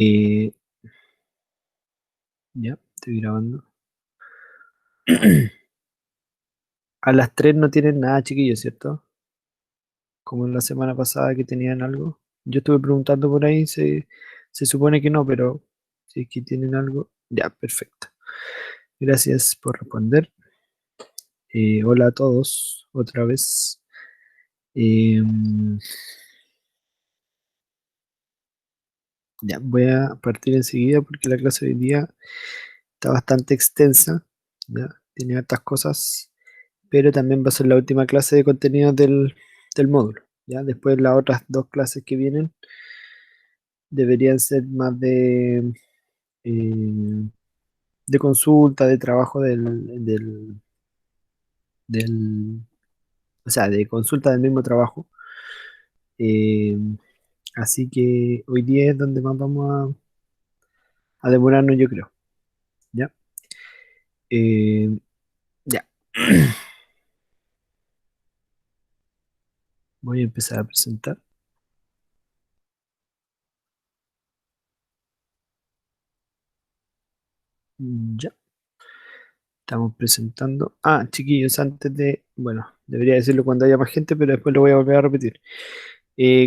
Eh, ya, estoy grabando. A las 3 no tienen nada, chiquillos, ¿cierto? Como la semana pasada que tenían algo. Yo estuve preguntando por ahí, se supone que no, pero si es que tienen algo. Ya, perfecto. Gracias por responder. Hola a todos, otra vez. Em, ya, voy a partir enseguida porque la clase de hoy día está bastante extensa. Ya, tiene hartas cosas, pero también va a ser la última clase de contenido del módulo. ¿Ya? Después las otras dos clases que vienen deberían ser más eh, de consulta, de trabajo del, o sea, de consulta del mismo trabajo. Eh, Así que hoy día es donde más vamos a demorarnos, yo creo. ¿Ya? Eh, ya. Voy a empezar a presentar. Ya. Estamos presentando. Ah, chiquillos, antes de. Bueno, debería decirlo cuando haya más gente, pero después lo voy a volver a repetir.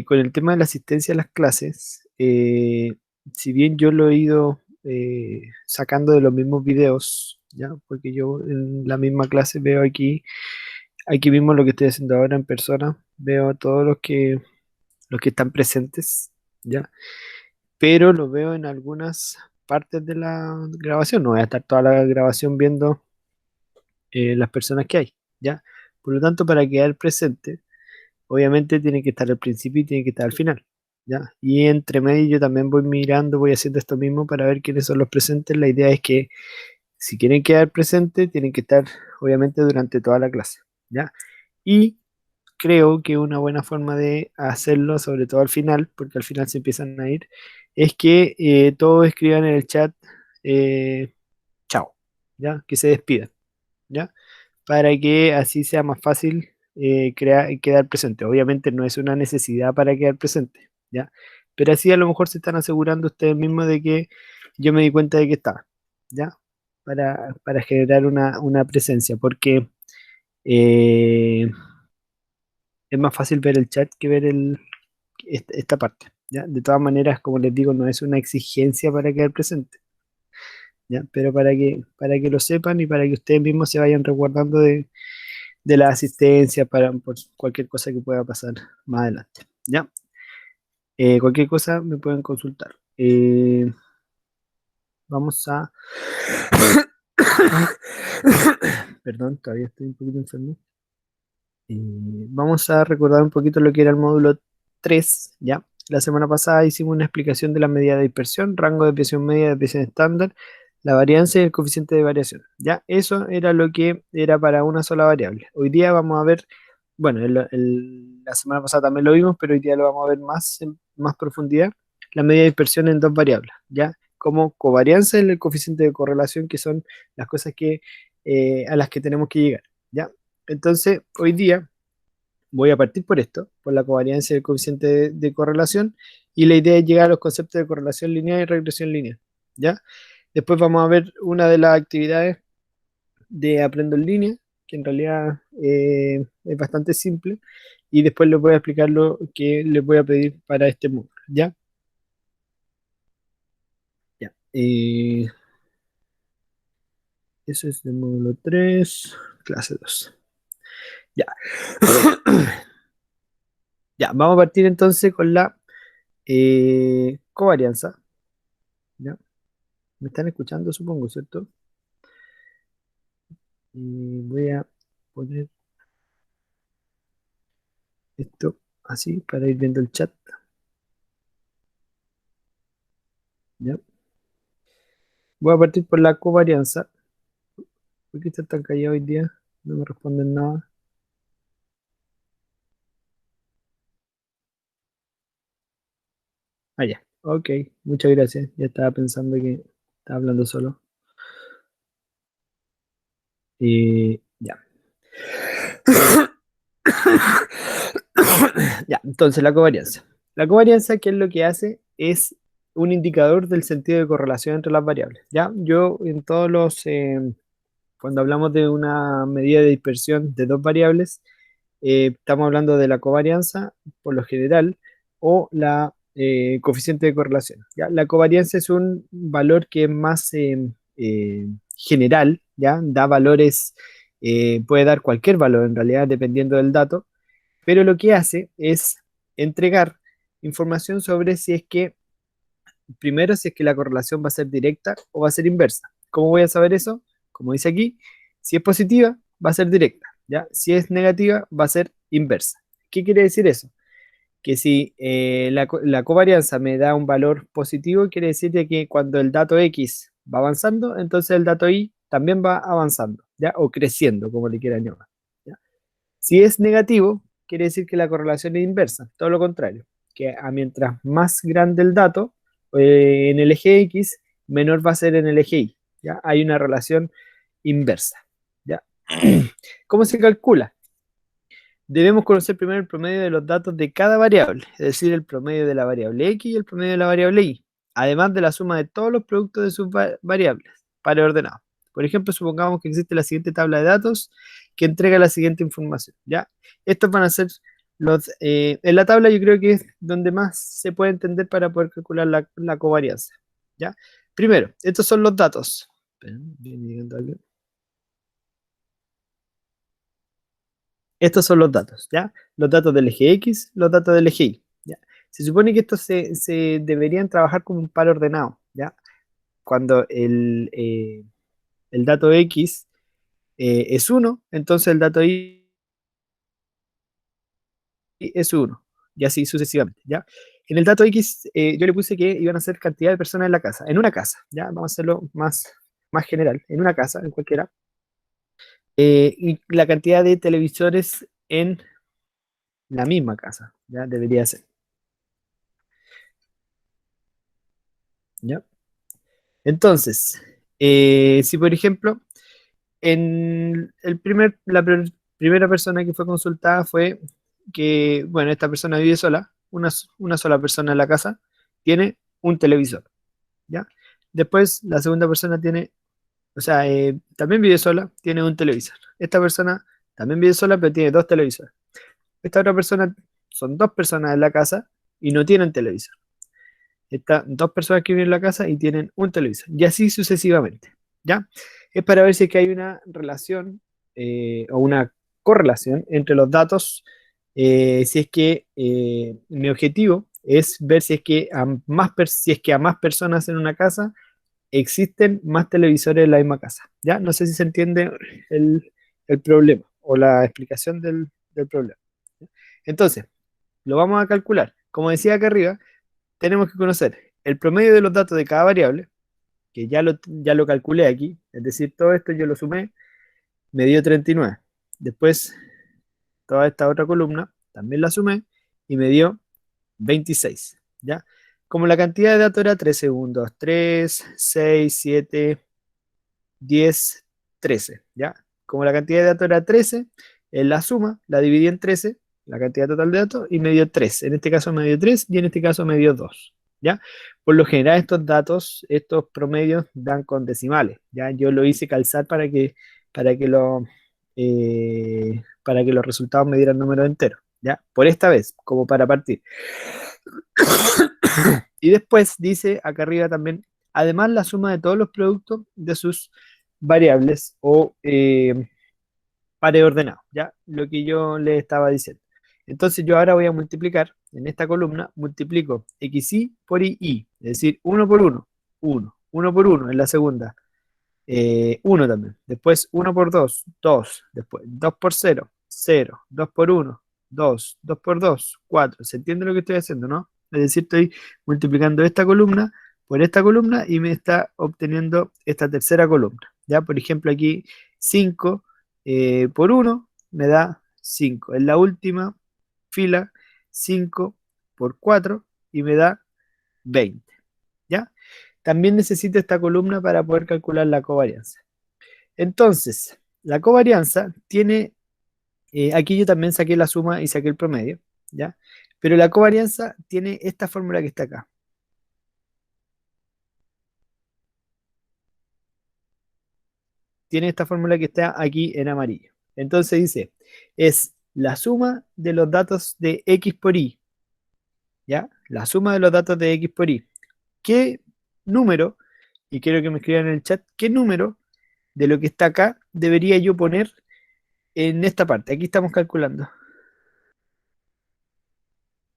Con el tema de la asistencia a las clases, si bien yo lo he ido sacando de los mismos videos, ¿ya? Porque yo en la misma clase veo aquí mismo lo que estoy haciendo ahora en persona, veo a todos los que están presentes, ¿ya? Pero lo veo en algunas partes de la grabación, no voy a estar toda la grabación viendo las personas que hay, ¿ya? Por lo tanto, para quedar presente, obviamente tiene que estar al principio y tiene que estar al final, ¿ya? Y entre medio yo también voy mirando, voy haciendo esto mismo para ver quiénes son los presentes. La idea es que si quieren quedar presentes, tienen que estar obviamente durante toda la clase, ¿ya? Y creo que una buena forma de hacerlo, sobre todo al final, porque al final se empiezan a ir, es que todos escriban en el chat eh, chao, ¿ya? Que se despidan, ¿ya? Para que así sea más fácil quedar presente. Obviamente no es una necesidad para quedar presente, ¿ya? Pero así a lo mejor se están asegurando ustedes mismos de que yo me di cuenta de que estaba, ¿ya? Para generar una presencia, porque eh, es más fácil ver el chat que ver esta parte, ¿ya? De todas maneras, como les digo, no es una exigencia para quedar presente, ¿ya? Pero para que lo sepan y para que ustedes mismos se vayan resguardando de la asistencia para por cualquier cosa que pueda pasar más adelante. ¿Ya? Cualquier cosa me pueden consultar. Vamos a... Perdón, todavía estoy un poquito enfermo. Eh, Vamos a recordar un poquito lo que era el módulo 3, ¿ya? La semana pasada hicimos una explicación de la medida de dispersión, rango de desviación media, desviación estándar, la varianza y el coeficiente de variación, ¿ya? Eso era lo que era para una sola variable. Hoy día vamos a ver, bueno, la semana pasada también lo vimos, pero hoy día lo vamos a ver más en más profundidad, la medida de dispersión en dos variables, ¿ya? Como covarianza y el coeficiente de correlación, que son las cosas a las que tenemos que llegar, ¿ya? Entonces, hoy día voy a partir por esto, por la covariancia del coeficiente de correlación, y la idea es llegar a los conceptos de correlación lineal y regresión lineal, ¿ya? Después vamos a ver una de las actividades de Aprendo en línea, que en realidad es bastante simple, y después les voy a explicar lo que les voy a pedir para este módulo, ¿ya? Ya. Eso es del módulo 3 clase 2. Ya. Ya, vamos a partir entonces con la covarianza, ¿ya? ¿Me están escuchando, supongo, cierto? Y voy a poner esto así para ir viendo el chat, ¿ya? Voy a partir por la covarianza. ¿Por qué están tan callados hoy día? No me responden nada. Ah, ya. Ok, muchas gracias. Ya estaba pensando que estaba hablando solo. Ya. Ya, entonces la covarianza. La covarianza, ¿qué es lo que hace? Es un indicador del sentido de correlación entre las variables. ¿Ya? Yo en todos los, cuando hablamos de una medida de dispersión de dos variables, estamos hablando de la covarianza, por lo general, o la coeficiente de correlación. ¿Ya? La covarianza es un valor que es más general, ¿ya? Da valores, puede dar cualquier valor en realidad, dependiendo del dato, pero lo que hace es entregar información sobre si es que, primero, si es que la correlación va a ser directa o va a ser inversa. ¿Cómo voy a saber eso? Como dice aquí, si es positiva, va a ser directa, ¿ya? Si es negativa, va a ser inversa. ¿Qué quiere decir eso? Que si la covarianza me da un valor positivo, quiere decir de que cuando el dato X va avanzando, entonces el dato Y también va avanzando, ¿ya? O creciendo, como le quieran llamar, ¿ya? Si es negativo, quiere decir que la correlación es inversa, todo lo contrario, que a mientras más grande el dato en el eje X, menor va a ser en el eje Y, ¿ya? Hay una relación inversa, ¿ya? ¿Cómo se calcula? Debemos conocer primero el promedio de los datos de cada variable, es decir, el promedio de la variable X y el promedio de la variable Y, además de la suma de todos los productos de sus variables, para ordenar. Por ejemplo, supongamos que existe la siguiente tabla de datos que entrega la siguiente información, ¿ya? Estos van a ser los... en la tabla yo creo que es donde más se puede entender para poder calcular la covarianza, ¿ya? Primero, estos son los datos. Esperen, viene llegando alguien. Estos son los datos, ¿ya? Los datos del eje X, los datos del eje Y, ¿ya? Se supone que estos se deberían trabajar como un par ordenado, ¿ya? Cuando el dato X es uno, entonces el dato Y es uno, y así sucesivamente, ¿ya? En el dato X yo le puse que iban a ser cantidad de personas en la casa, en una casa, ¿ya? Vamos a hacerlo más general, en una casa, en cualquiera, y la cantidad de televisores en la misma casa, ¿ya? Debería ser, ¿ya? Entonces, si por ejemplo, primera persona que fue consultada fue que, bueno, esta persona vive sola, una sola persona en la casa, tiene un televisor, ¿ya? Después, la segunda persona tiene, o sea, también vive sola, tiene un televisor. Esta persona también vive sola, pero tiene dos televisores. Esta otra persona, son dos personas en la casa y no tienen televisor. Están dos personas que viven en la casa y tienen un televisor. Y así sucesivamente, ¿ya? Es para ver si es que hay una relación o una correlación entre los datos, si es que mi objetivo es ver si es que si es que a más personas en una casa existen más televisores en la misma casa, ¿ya? No sé si se entiende el problema o la explicación del problema. Entonces, lo vamos a calcular. Como decía acá arriba, tenemos que conocer el promedio de los datos de cada variable, que ya lo calculé aquí, es decir, todo esto yo lo sumé, me dio 39. Después, toda esta otra columna también la sumé y me dio 26, ¿ya? Como la cantidad de datos era 3 segundos, 3, 6, 7, 10, 13, ¿ya? Como la cantidad de datos era 13, en la suma la dividí en 13, la cantidad total de datos, y me dio 3. En este caso me dio 3 y en este caso me dio 2, ¿ya? Por lo general estos datos, estos promedios dan con decimales, ¿ya? Yo lo hice calzar para que, para que los resultados me dieran números enteros, ¿ya? Por esta vez, como para partir. Y después dice acá arriba también, además la suma de todos los productos de sus variables o pares ordenados, ¿ya? Lo que yo le estaba diciendo. Entonces yo ahora voy a multiplicar, en esta columna, multiplico xy por yi, es decir, uno por uno, uno por uno en la segunda, 1 también. Después 1 por 2, 2. Después 2 por 0, 0. 2 por 1, 2. 2 por 2, 4. ¿Se entiende lo que estoy haciendo, no? Es decir, estoy multiplicando esta columna por esta columna y me está obteniendo esta tercera columna. Ya, por ejemplo, aquí 5 por 1 me da 5. En la última fila, 5 por 4 y me da 20. ¿Ya? También necesito esta columna para poder calcular la covarianza. Entonces, la covarianza tiene, aquí yo también saqué la suma y saqué el promedio, ¿ya? Pero la covarianza tiene esta fórmula que está acá. tiene esta fórmula que está aquí en amarillo. Entonces dice, es la suma de los datos de X por Y, ¿ya? La suma de los datos de X por Y. ¿Qué número, y quiero que me escriban en el chat, qué número de lo que está acá debería yo poner en esta parte? Aquí estamos calculando.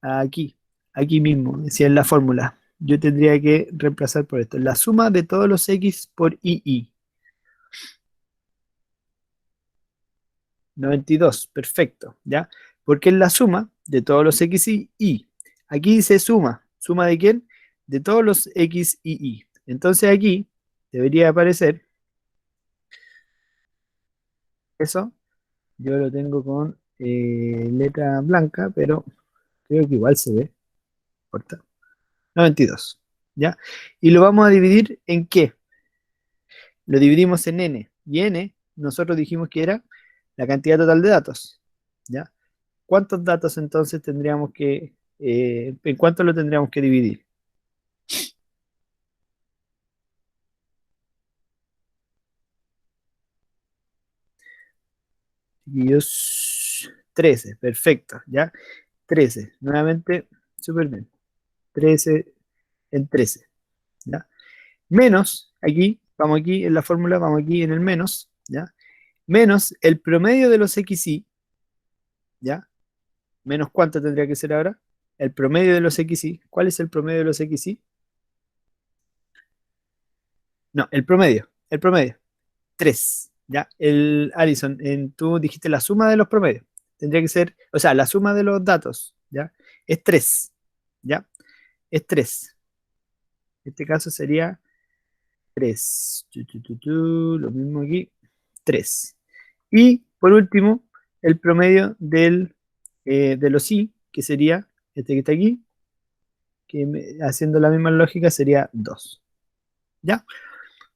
Aquí, aquí mismo, decía en la fórmula. Yo tendría que reemplazar por esto. La suma de todos los X por Y. 92, perfecto, ¿ya? Porque es la suma de todos los X y Y. Aquí dice suma. ¿Suma de quién? De todos los X y Y. Entonces aquí debería aparecer eso. Yo lo tengo con letra blanca, pero creo que igual se ve. No importa. 92, ¿ya? Y lo vamos a dividir en ¿qué? Lo dividimos en n. Y n, nosotros dijimos que era la cantidad total de datos, ¿ya? ¿Cuántos datos entonces tendríamos que, en cuánto lo tendríamos que dividir? Chiquillos, 13, perfecto, ¿ya? 13, nuevamente, súper bien. 13 en 13, ¿ya? Menos, aquí en la fórmula, vamos aquí en el menos, ¿ya? Menos el promedio de los XY, ¿ya? Menos cuánto tendría que ser ahora. El promedio de los XY. ¿Cuál es el promedio de los XY? No, el promedio. El promedio. 3. ¿Ya? El Alison, tú dijiste la suma de los promedios. Tendría que ser, o sea, la suma de los datos, ¿ya? Es 3. ¿Ya? Es 3. En este caso sería 3. Lo mismo aquí. 3. Y por último, el promedio de los I, que sería este que está aquí, que haciendo la misma lógica sería 2. ¿Ya?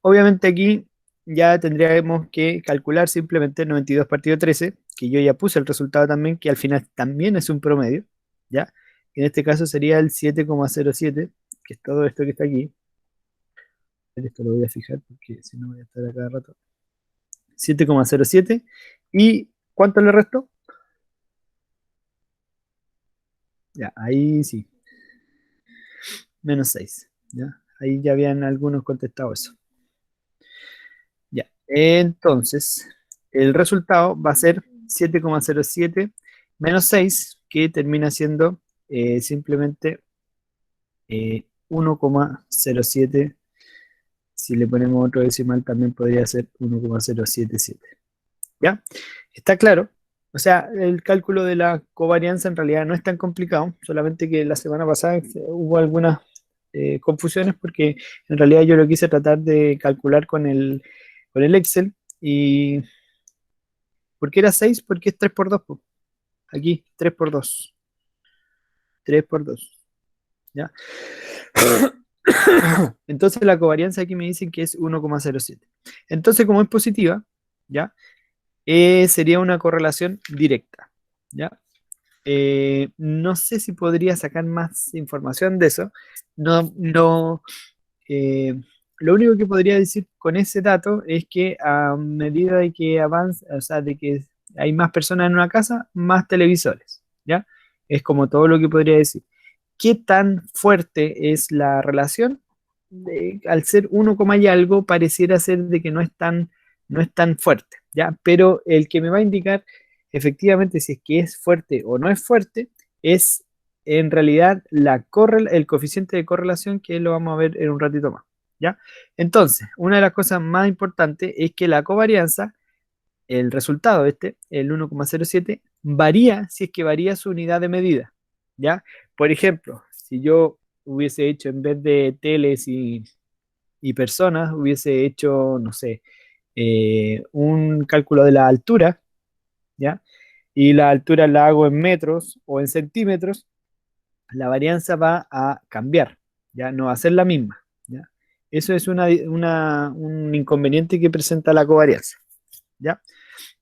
Obviamente aquí ya tendríamos que calcular simplemente 92 partido 13, que yo ya puse el resultado también, que al final también es un promedio, ¿ya? En este caso sería el 7,07, que es todo esto que está aquí. Esto lo voy a fijar porque si no voy a estar a cada rato. 7,07. ¿Y cuánto le restó? Ya, ahí sí, menos 6. ¿Ya? Ahí ya habían algunos contestado eso. Ya, entonces, el resultado va a ser 7,07 menos 6, que termina siendo simplemente 1,07. Si le ponemos otro decimal, también podría ser 1,077. ¿Ya? ¿Está claro? O sea, el cálculo de la covarianza en realidad no es tan complicado, solamente que la semana pasada hubo algunas confusiones porque en realidad yo lo quise tratar de calcular con el Excel. ¿Y por qué era 6? Porque es 3 por 2, po. Aquí, 3 por 2. 3 por 2. ¿Ya? Entonces la covarianza aquí me dicen que es 1,07. Entonces, como es positiva, ¿ya? Sería una correlación directa, ¿ya? No sé si podría sacar más información de eso. No, no, eh, lo único que podría decir con ese dato es que a medida de que avanza, o sea, de que hay más personas en una casa, más televisores, ¿ya? Es como todo lo que podría decir. ¿Qué tan fuerte es la relación? Al ser uno coma y algo, pareciera ser de que no es tan fuerte, ¿ya? Pero el que me va a indicar efectivamente si es que es fuerte o no es fuerte es en realidad el coeficiente de correlación, que lo vamos a ver en un ratito más, ¿ya? Entonces, una de las cosas más importantes es que la covarianza, el resultado el 1,07, varía si es que varía su unidad de medida, ¿ya? Por ejemplo, si yo hubiese hecho en vez de teles y personas, hubiese hecho, no sé, un cálculo de la altura, ¿ya? Y la altura la hago en metros o en centímetros, la varianza va a cambiar, ¿ya? No va a ser la misma, ¿ya? Eso es un inconveniente que presenta la covarianza, ¿ya?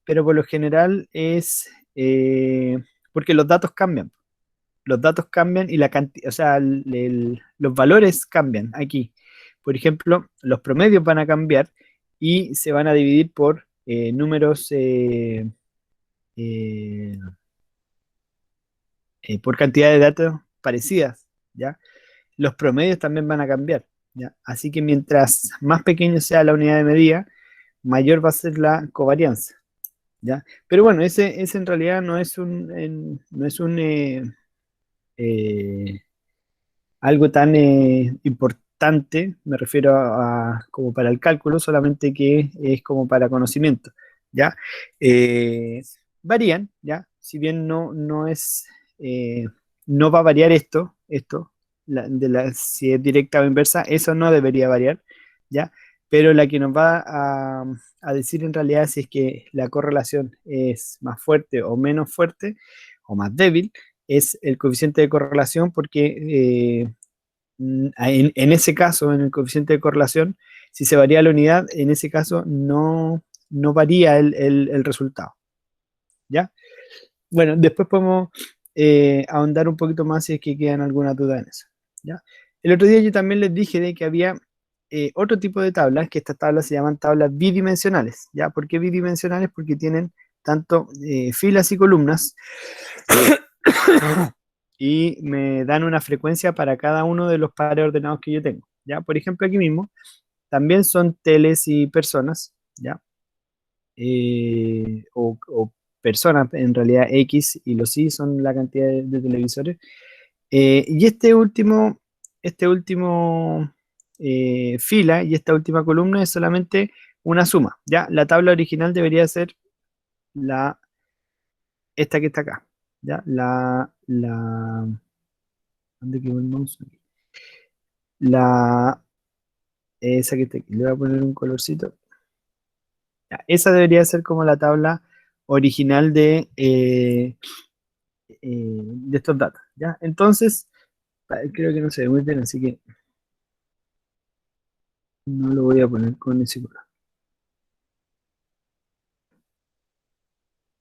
Pero por lo general es porque los datos cambian y la cantidad, o sea, los valores cambian aquí. Por ejemplo, los promedios van a cambiar y se van a dividir por números, eh, por cantidad de datos parecidas, ¿ya? Los promedios también van a cambiar, ¿ya? Así que mientras más pequeño sea la unidad de medida, mayor va a ser la covarianza, ¿ya? Pero bueno, ese en realidad no es no es eh, algo tan importante, me refiero como para el cálculo, solamente que es como para conocimiento, ¿ya? Eh, Varían, ¿ya? Si bien eh, no va a variar si es directa o inversa, eso no debería variar, ¿ya? Pero la que nos va a decir en realidad si es que la correlación es más fuerte o menos fuerte o más débil, es el coeficiente de correlación porque en ese caso, en el coeficiente de correlación, si se varía la unidad, en ese caso no varía el resultado, ¿ya? Bueno, después podemos ahondar un poquito más si es que quedan alguna duda en eso, ¿ya? El otro día yo también les dije de que había otro tipo de tablas, que estas tablas se llaman tablas bidimensionales, ¿ya? ¿Por qué bidimensionales? Porque tienen tanto filas y columnas y me dan una frecuencia para cada uno de los pares ordenados que yo tengo, ¿ya? Por ejemplo, aquí mismo también son teles y personas, ¿ya? O personas, en realidad X y los Y son la cantidad de televisores. Y este último fila y esta última columna es solamente una suma, ¿ya? La tabla original debería ser esta que está acá, ¿ya? ¿Dónde quedó el mouse? La, esa que está aquí. Le voy a poner un colorcito. Ya, esa debería ser como la tabla original de estos datos, ¿ya? Entonces, creo que no se ve muy bien, así que no lo voy a poner con ese color.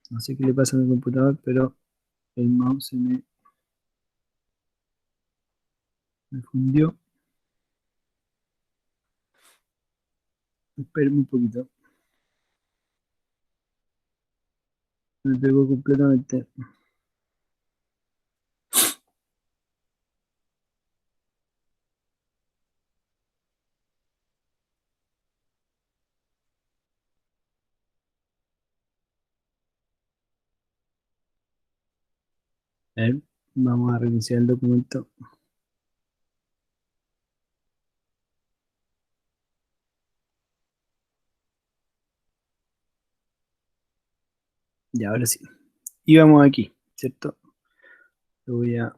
No sé qué le pasa a mi computador, pero el mouse me fundió. Esperen un poquito. Me pegó completamente. A ver, vamos a reiniciar el documento. Y ahora sí. Y vamos aquí, ¿cierto? Lo voy a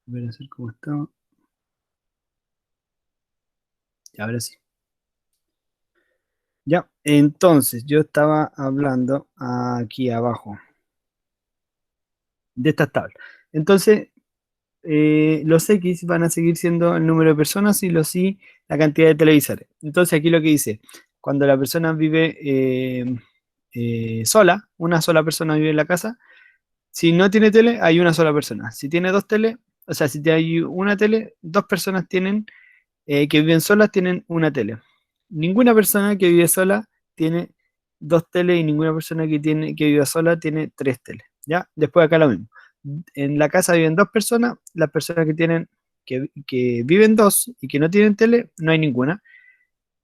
ver a hacer cómo estaba. Y ahora sí. Ya, entonces yo estaba hablando aquí abajo de estas tablas. Entonces, los X van a seguir siendo el número de personas y los Y la cantidad de televisores. Entonces, aquí lo que dice, cuando la persona vive sola, una sola persona vive en la casa, si no tiene tele, hay una sola persona. Si tiene dos teles, o sea, si hay una tele, dos personas que viven solas tienen una tele. Ninguna persona que vive sola tiene dos teles y ninguna persona que vive sola tiene tres teles. ¿Ya? Después acá lo mismo. En la casa viven dos personas, las personas que viven dos y que no tienen tele, no hay ninguna.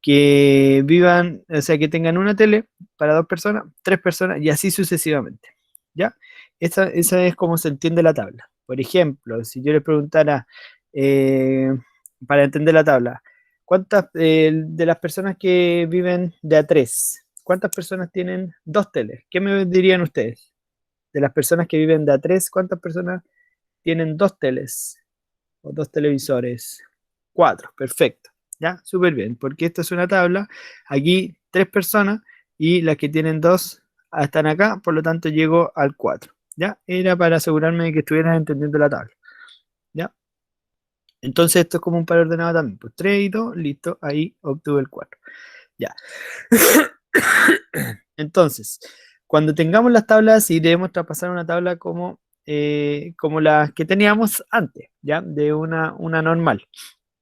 Que vivan, o sea, que tengan una tele para dos personas, tres personas y así sucesivamente. ¿Ya? Esa es como se entiende la tabla. Por ejemplo, si yo les preguntara, eh, para entender la tabla, ¿cuántas de las personas que viven de a tres, cuántas personas tienen dos teles? ¿Qué me dirían ustedes? De las personas que viven de a tres, ¿cuántas personas tienen dos teles o dos televisores? Cuatro, perfecto. ¿Ya? Súper bien, porque esta es una tabla. Aquí tres personas y las que tienen dos están acá, por lo tanto llego al 4. ¿Ya? Era para asegurarme de que estuvieras entendiendo la tabla. ¿Ya? Entonces esto es como un par ordenado también. Pues 3 y 2, listo, ahí obtuve el 4. Ya. Entonces, cuando tengamos las tablas así, debemos traspasar una tabla como las que teníamos antes, ¿ya? De una normal,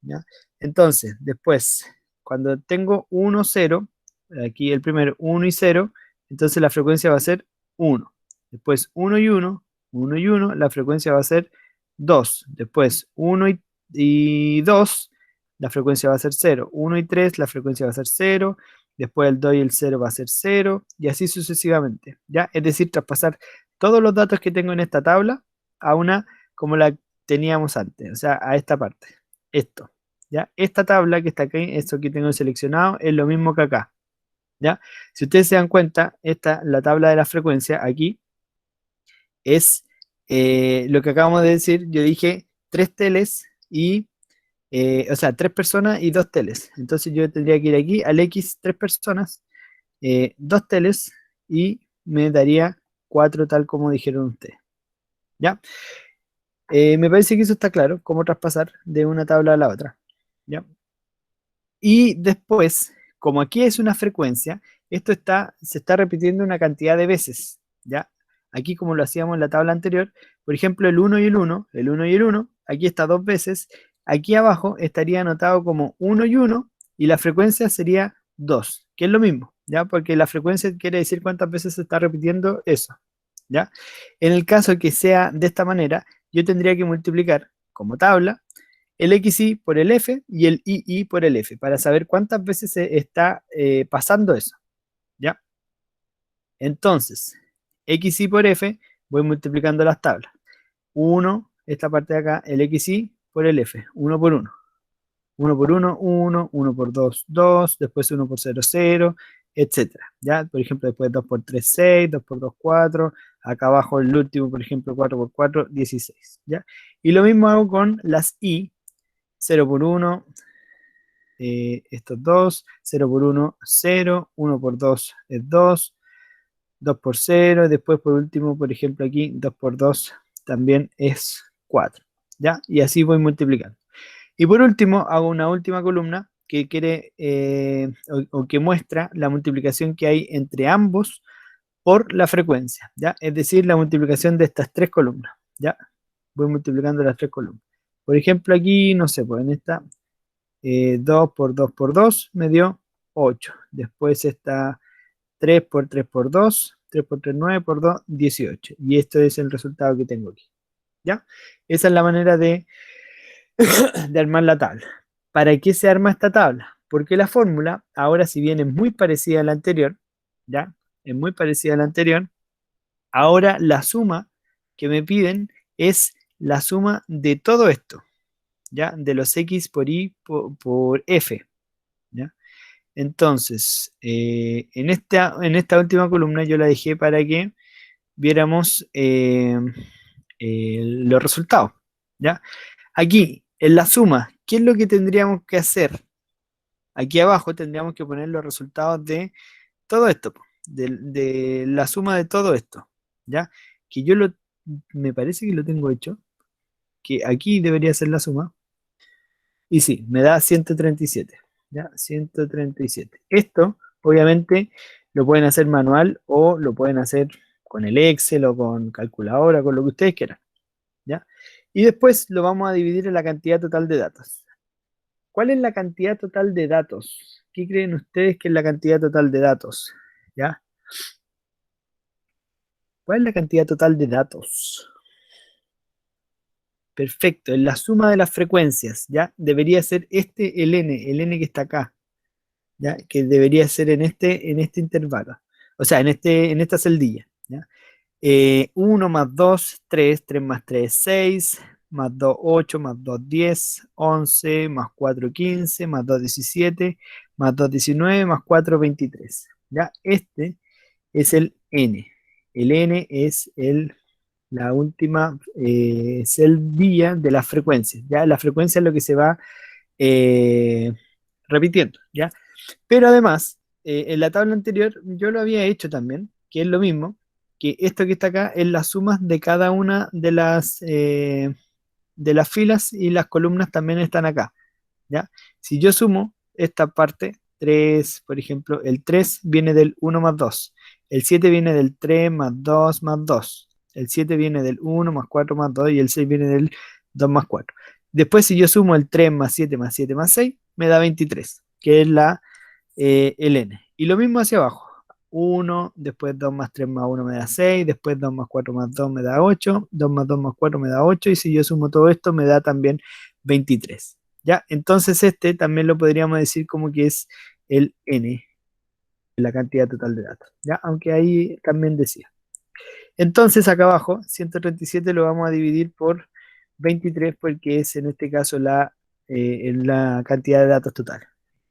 ¿ya? Entonces, después, Cuando tengo 1, 0, aquí el primero 1 y 0, entonces la frecuencia va a ser 1. Después 1 y 1, 1 y 1, la frecuencia va a ser 2. Después 1 y 2, la frecuencia va a ser 0. 1 y 3, la frecuencia va a ser 0. Después el 2 y el 0 va a ser 0. Y así sucesivamente. ¿Ya? Es decir, traspasar todos los datos que tengo en esta tabla a una como la teníamos antes. O sea, a esta parte. Esto. ¿Ya? Esta tabla que está aquí, esto que tengo seleccionado, es lo mismo que acá. ¿Ya? Si ustedes se dan cuenta, la tabla de la frecuencia aquí es lo que acabamos de decir. Yo dije 3 teles y, o sea, 3 personas y 2 teles. Entonces yo tendría que ir aquí al X 3 personas, 2 teles y me daría 4 tal como dijeron ustedes. ¿Ya? Me parece que eso está claro, cómo traspasar de una tabla a la otra. ¿Ya? Y después, como aquí es una frecuencia, se está repitiendo una cantidad de veces, ¿ya? Aquí como lo hacíamos en la tabla anterior, por ejemplo, el 1 y el 1, el 1 y el 1, aquí está 2 veces, aquí abajo estaría anotado como 1 y 1, y la frecuencia sería 2, que es lo mismo, ¿ya? Porque la frecuencia quiere decir cuántas veces se está repitiendo eso, ¿ya? En el caso que sea de esta manera, yo tendría que multiplicar como tabla el XY por el F y el II por el F, para saber cuántas veces se está pasando eso, ¿ya? Entonces, XY por F, voy multiplicando las tablas. 1, esta parte de acá, el XY por el F, 1 por 1. 1 por 1, 1, 1 por 2, 2, después 1 por 0, 0, etcétera. ¿Ya? Por ejemplo, después 2 por 3, 6, 2 por 2, 4. Acá abajo el último, por ejemplo, 4 por 4, 16. ¿Ya? Y lo mismo hago con las I. 0 por 1, estos dos, 0 por 1, 0, 1 por 2 es 2, 2 por 0, después por último, por ejemplo aquí, 2 por 2 también es 4, ¿ya? Y así voy multiplicando. Y por último, hago una última columna que quiere, o que muestra la multiplicación que hay entre ambos por la frecuencia, ¿ya? Es decir, la multiplicación de estas tres columnas, ¿ya? Voy multiplicando las tres columnas. Por ejemplo, aquí, no sé, pues en esta 2 por 2 por 2 me dio 8. Después está 3 por 3 por 2, 3 por 3, 9 por 2, 18. Y esto es el resultado que tengo aquí. ¿Ya? Esa es la manera de armar la tabla. ¿Para qué se arma esta tabla? Porque la fórmula, ahora si bien es muy parecida a la anterior, ¿ya? Es muy parecida a la anterior, ahora la suma que me piden es la suma de todo esto, ¿ya? De los X por Y por F, ¿ya? Entonces, en esta última columna yo la dejé para que viéramos los resultados, ¿ya? Aquí, en la suma, ¿qué es lo que tendríamos que hacer? Aquí abajo tendríamos que poner los resultados de todo esto, po, de la suma de todo esto, ¿ya? Que me parece que lo tengo hecho, que aquí debería ser la suma, y sí, me da 137, ¿ya? 137. Esto, obviamente, lo pueden hacer manual o lo pueden hacer con el Excel o con calculadora, con lo que ustedes quieran, ¿ya? Y después lo vamos a dividir en la cantidad total de datos. ¿Cuál es la cantidad total de datos? ¿Qué creen ustedes que es la cantidad total de datos? ¿Ya? ¿Cuál es la cantidad total de datos? Perfecto, es la suma de las frecuencias, ¿ya? Debería ser el n que está acá, ¿ya? Que debería ser en este intervalo, o sea, en esta celdilla, ¿ya? 1 más 2, 3, 3 más 3, 6, más 2, 8, más 2, 10, 11, más 4, 15, más 2, 17, más 2, 19, más 4, 23, ¿ya? Este es el n. El n es la última celdilla de las frecuencias, ¿ya? La frecuencia es lo que se va eh, repitiendo, ¿ya? Pero además, en la tabla anterior yo lo había hecho también, que es lo mismo, que esto que está acá es las sumas de cada una de las filas y las columnas también están acá, ¿ya? Si yo sumo esta parte, 3 por ejemplo, el 3 viene del 1 más 2, el 7 viene del 3 más 2 más 2, el 7 viene del 1 más 4 más 2 y el 6 viene del 2 más 4. Después, si yo sumo el 3 más 7 más 7 más 6, me da 23. que es el n. Y lo mismo hacia abajo. 1, después 2 más 3 más 1 me da 6, después 2 más 4 más 2 me da 8, 2 más 2 más 4 me da 8, y si yo sumo todo esto me da también 23. ¿Ya? Entonces este también lo podríamos decir como que es el n, la cantidad total de datos. ¿Ya? Aunque ahí también decía. Entonces acá abajo, 137 lo vamos a dividir por 23 porque es en este caso la cantidad de datos total.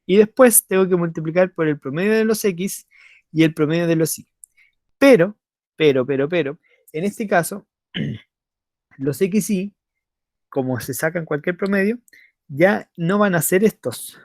Y después tengo que multiplicar por el promedio de los x y el promedio de los y. Pero, pero, en este caso, los x y, como se sacan cualquier promedio, ya no van a ser estos,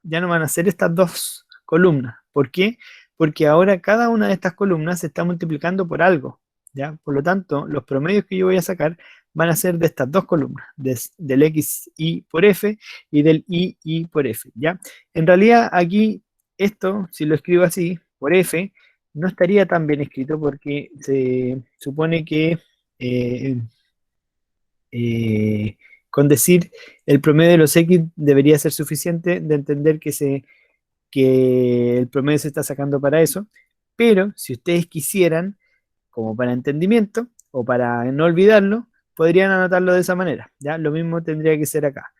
ya no van a ser estas dos columnas. ¿Por qué? Porque ahora cada una de estas columnas se está multiplicando por algo, ¿ya? Por lo tanto, los promedios que yo voy a sacar van a ser de estas dos columnas, del xy por f y del y por f, ¿ya? En realidad aquí, esto, si lo escribo así, por f, no estaría tan bien escrito porque se supone que eh, eh, con decir el promedio de los x debería ser suficiente de entender que el promedio se está sacando para eso, pero si ustedes quisieran, como para entendimiento o para no olvidarlo, podrían anotarlo de esa manera, ¿ya? Lo mismo tendría que ser acá.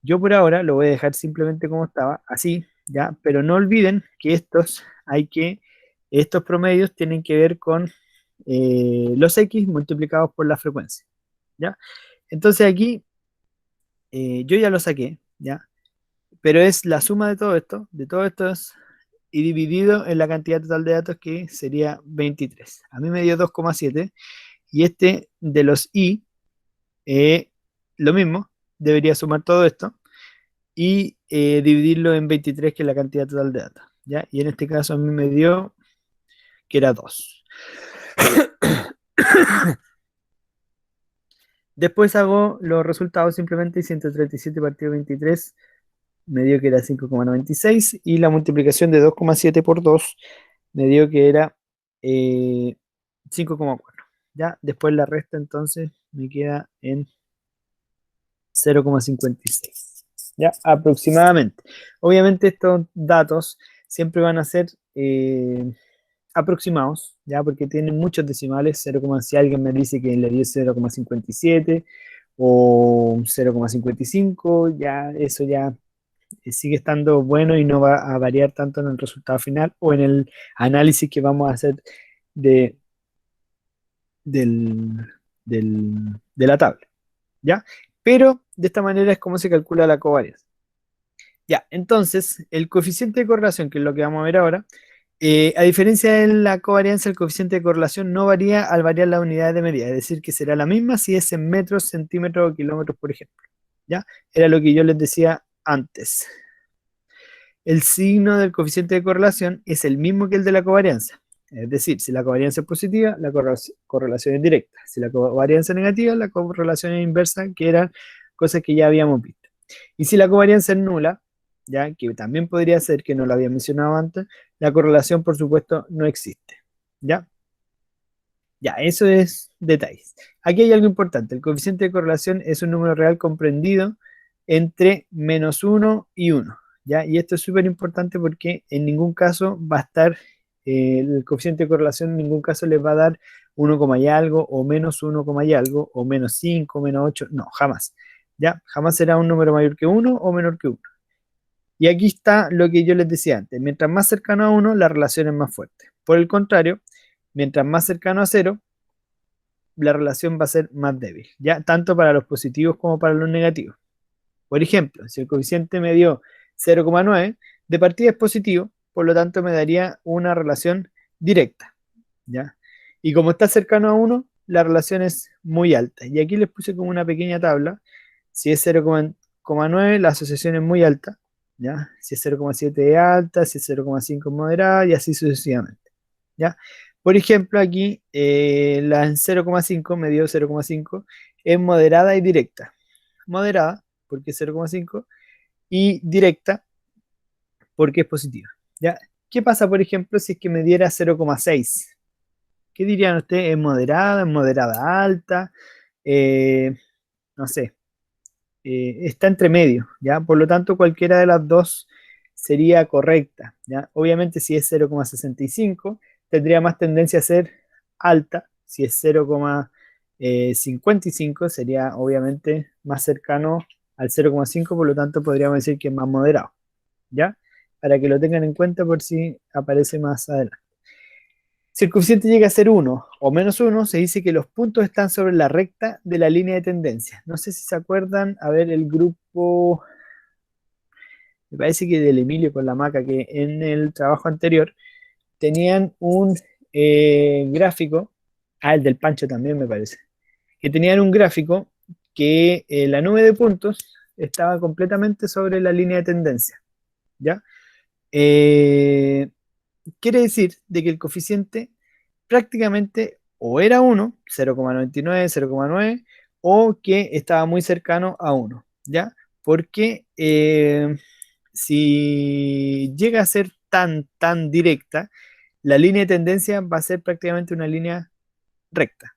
Yo por ahora lo voy a dejar simplemente como estaba, así, ¿ya? Pero no olviden que estos promedios tienen que ver con los x multiplicados por la frecuencia, ¿ya? Entonces aquí yo ya lo saqué, ¿ya? Pero es la suma de todo esto y dividido en la cantidad total de datos que sería 23. A mí me dio 2,7 y este de los i, lo mismo, debería sumar todo esto y dividirlo en 23, que es la cantidad total de datos, ¿ya? Y en este caso a mí me dio que era 2. Después hago los resultados simplemente y 137 partido 23 me dio que era 5,96 y la multiplicación de 2,7 por 2 me dio que era 5,4. ¿Ya? Después la resta entonces me queda en 0,56. ¿Ya? Aproximadamente. Obviamente estos datos siempre van a ser aproximados, ¿ya? Porque tienen muchos decimales. Si alguien me dice que le dio 0,57 o 0,55, ya eso ya sigue estando bueno y no va a variar tanto en el resultado final o en el análisis que vamos a hacer de, del, de la tabla, ¿ya? Pero de esta manera es como se calcula la covarianza. Ya, entonces, el coeficiente de correlación, que es lo que vamos a ver ahora, a diferencia de la covarianza, el coeficiente de correlación no varía al variar la unidad de medida, es decir, que será la misma si es en metros, centímetros o kilómetros, por ejemplo, ¿ya? Era lo que yo les decía antes. El signo del coeficiente de correlación es el mismo que el de la covarianza. Es decir, si la covarianza es positiva, la correlación es directa. Si la covarianza es negativa, la correlación es inversa, que eran cosas que ya habíamos visto. Y si la covarianza es nula, ya que también podría ser que no lo había mencionado antes, la correlación, por supuesto, no existe. ¿Ya? Ya, eso es detalles. Aquí hay algo importante. El coeficiente de correlación es un número real comprendido entre -1 y 1. ¿Ya? Y esto es súper importante porque en ningún caso va a estar, el coeficiente de correlación en ningún caso les va a dar 1, y algo, o -1, y algo, o -5, -8. No, jamás. ¿Ya? Jamás será un número mayor que 1 o menor que 1. Y aquí está lo que yo les decía antes. Mientras más cercano a 1, la relación es más fuerte. Por el contrario, mientras más cercano a 0, la relación va a ser más débil, ¿ya? Tanto para los positivos como para los negativos. Por ejemplo, si el coeficiente me dio 0,9, de partida es positivo, por lo tanto me daría una relación directa, ¿ya? Y como está cercano a 1, la relación es muy alta. Y aquí les puse como una pequeña tabla. Si es 0,9, la asociación es muy alta, ¿ya? Si es 0,7 es alta, si es 0,5 es moderada y así sucesivamente, ¿ya? Por ejemplo, aquí la en 0,5 me dio 0,5, es moderada y directa. Moderada, porque es 0,5, y directa, porque es positiva, ¿ya? ¿Qué pasa, por ejemplo, si es que me diera 0,6? ¿Qué dirían ustedes? Es moderada alta? Eh, no sé, está entre medio, ¿ya? Por lo tanto, cualquiera de las dos sería correcta, ¿ya? Obviamente si es 0,65 tendría más tendencia a ser alta, si es 0,55 sería obviamente más cercano al 0,5, por lo tanto podríamos decir que es más moderado, ¿ya? Para que lo tengan en cuenta por si aparece más adelante. Si el coeficiente llega a ser 1 o menos 1, se dice que los puntos están sobre la recta de la línea de tendencia. No sé si se acuerdan, a ver, el grupo, me parece que del Emilio con la Maca, que en el trabajo anterior tenían un gráfico, el del Pancho también me parece, que tenían un gráfico que la nube de puntos estaba completamente sobre la línea de tendencia, ¿ya? Eh, Quiere decir de que el coeficiente prácticamente o era 1, 0,99, 0,9, o que estaba muy cercano a 1, ¿ya? Porque si llega a ser tan directa, la línea de tendencia va a ser prácticamente una línea recta,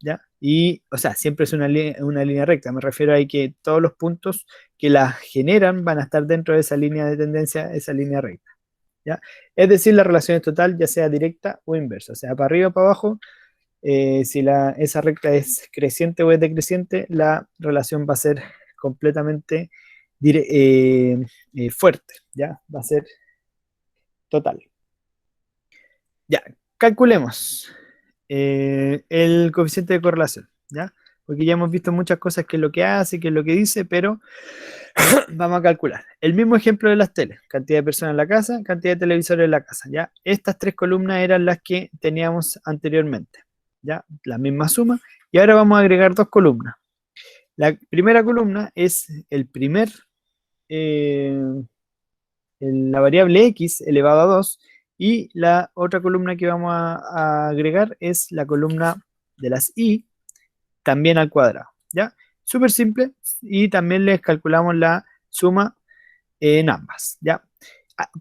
¿ya? Y, o sea, siempre es una línea recta, me refiero a que todos los puntos que la generan van a estar dentro de esa línea de tendencia, esa línea recta, ¿ya? Es decir, la relación es total, ya sea directa o inversa, o sea, para arriba o para abajo, si esa recta es creciente o es decreciente, la relación va a ser completamente fuerte, ¿ya? Va a ser total. Ya, calculemos el coeficiente de correlación, ¿ya? Porque ya hemos visto muchas cosas que es lo que hace, que es lo que dice, pero vamos a calcular. El mismo ejemplo de las teles, cantidad de personas en la casa, cantidad de televisores en la casa, ¿ya? Estas tres columnas eran las que teníamos anteriormente, ¿ya? La misma suma. Y ahora vamos a agregar dos columnas. La primera columna es eh, la variable x elevado a 2 y la otra columna que vamos a agregar es la columna de las y también al cuadrado, ¿ya? Súper simple y también les calculamos la suma en ambas, ¿ya?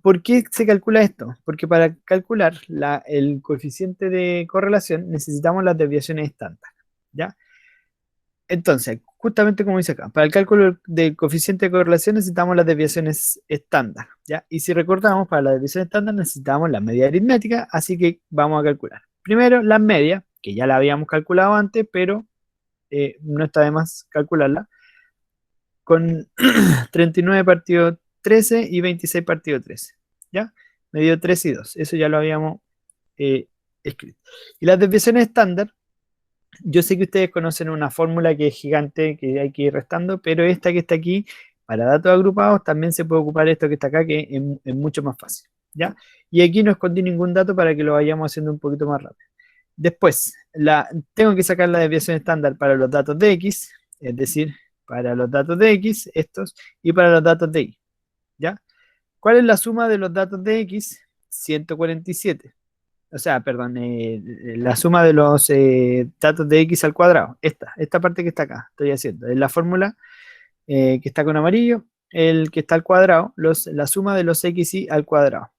¿Por qué se calcula esto? Porque para calcular el coeficiente de correlación necesitamos las desviaciones estándar, ¿ya? Entonces, justamente como dice acá, para el cálculo del coeficiente de correlación necesitamos las desviaciones estándar, ¿ya? Y si recordamos, para la desviación estándar necesitamos la media aritmética, así que vamos a calcular. Primero, la media, que ya la habíamos calculado antes, pero no está de más calcularla, con 39 partido 13 y 26 partido 13, ¿ya? Me dio 3 y 2, eso ya lo habíamos eh, escrito. Y las desviaciones estándar, yo sé que ustedes conocen una fórmula que es gigante, que hay que ir restando, pero esta que está aquí, para datos agrupados, también se puede ocupar esto que está acá, que es mucho más fácil, ¿ya? Y aquí no escondí ningún dato para que lo vayamos haciendo un poquito más rápido. Después, tengo que sacar la desviación estándar para los datos de X, es decir, para los datos de X, estos, y para los datos de Y, ¿ya? ¿Cuál es la suma de los datos de X? 147. O sea, perdón, la suma de los datos de X al cuadrado. Esta parte que está acá, estoy haciendo. Es la fórmula que está con amarillo, el que está al cuadrado, la suma de los XY al cuadrado.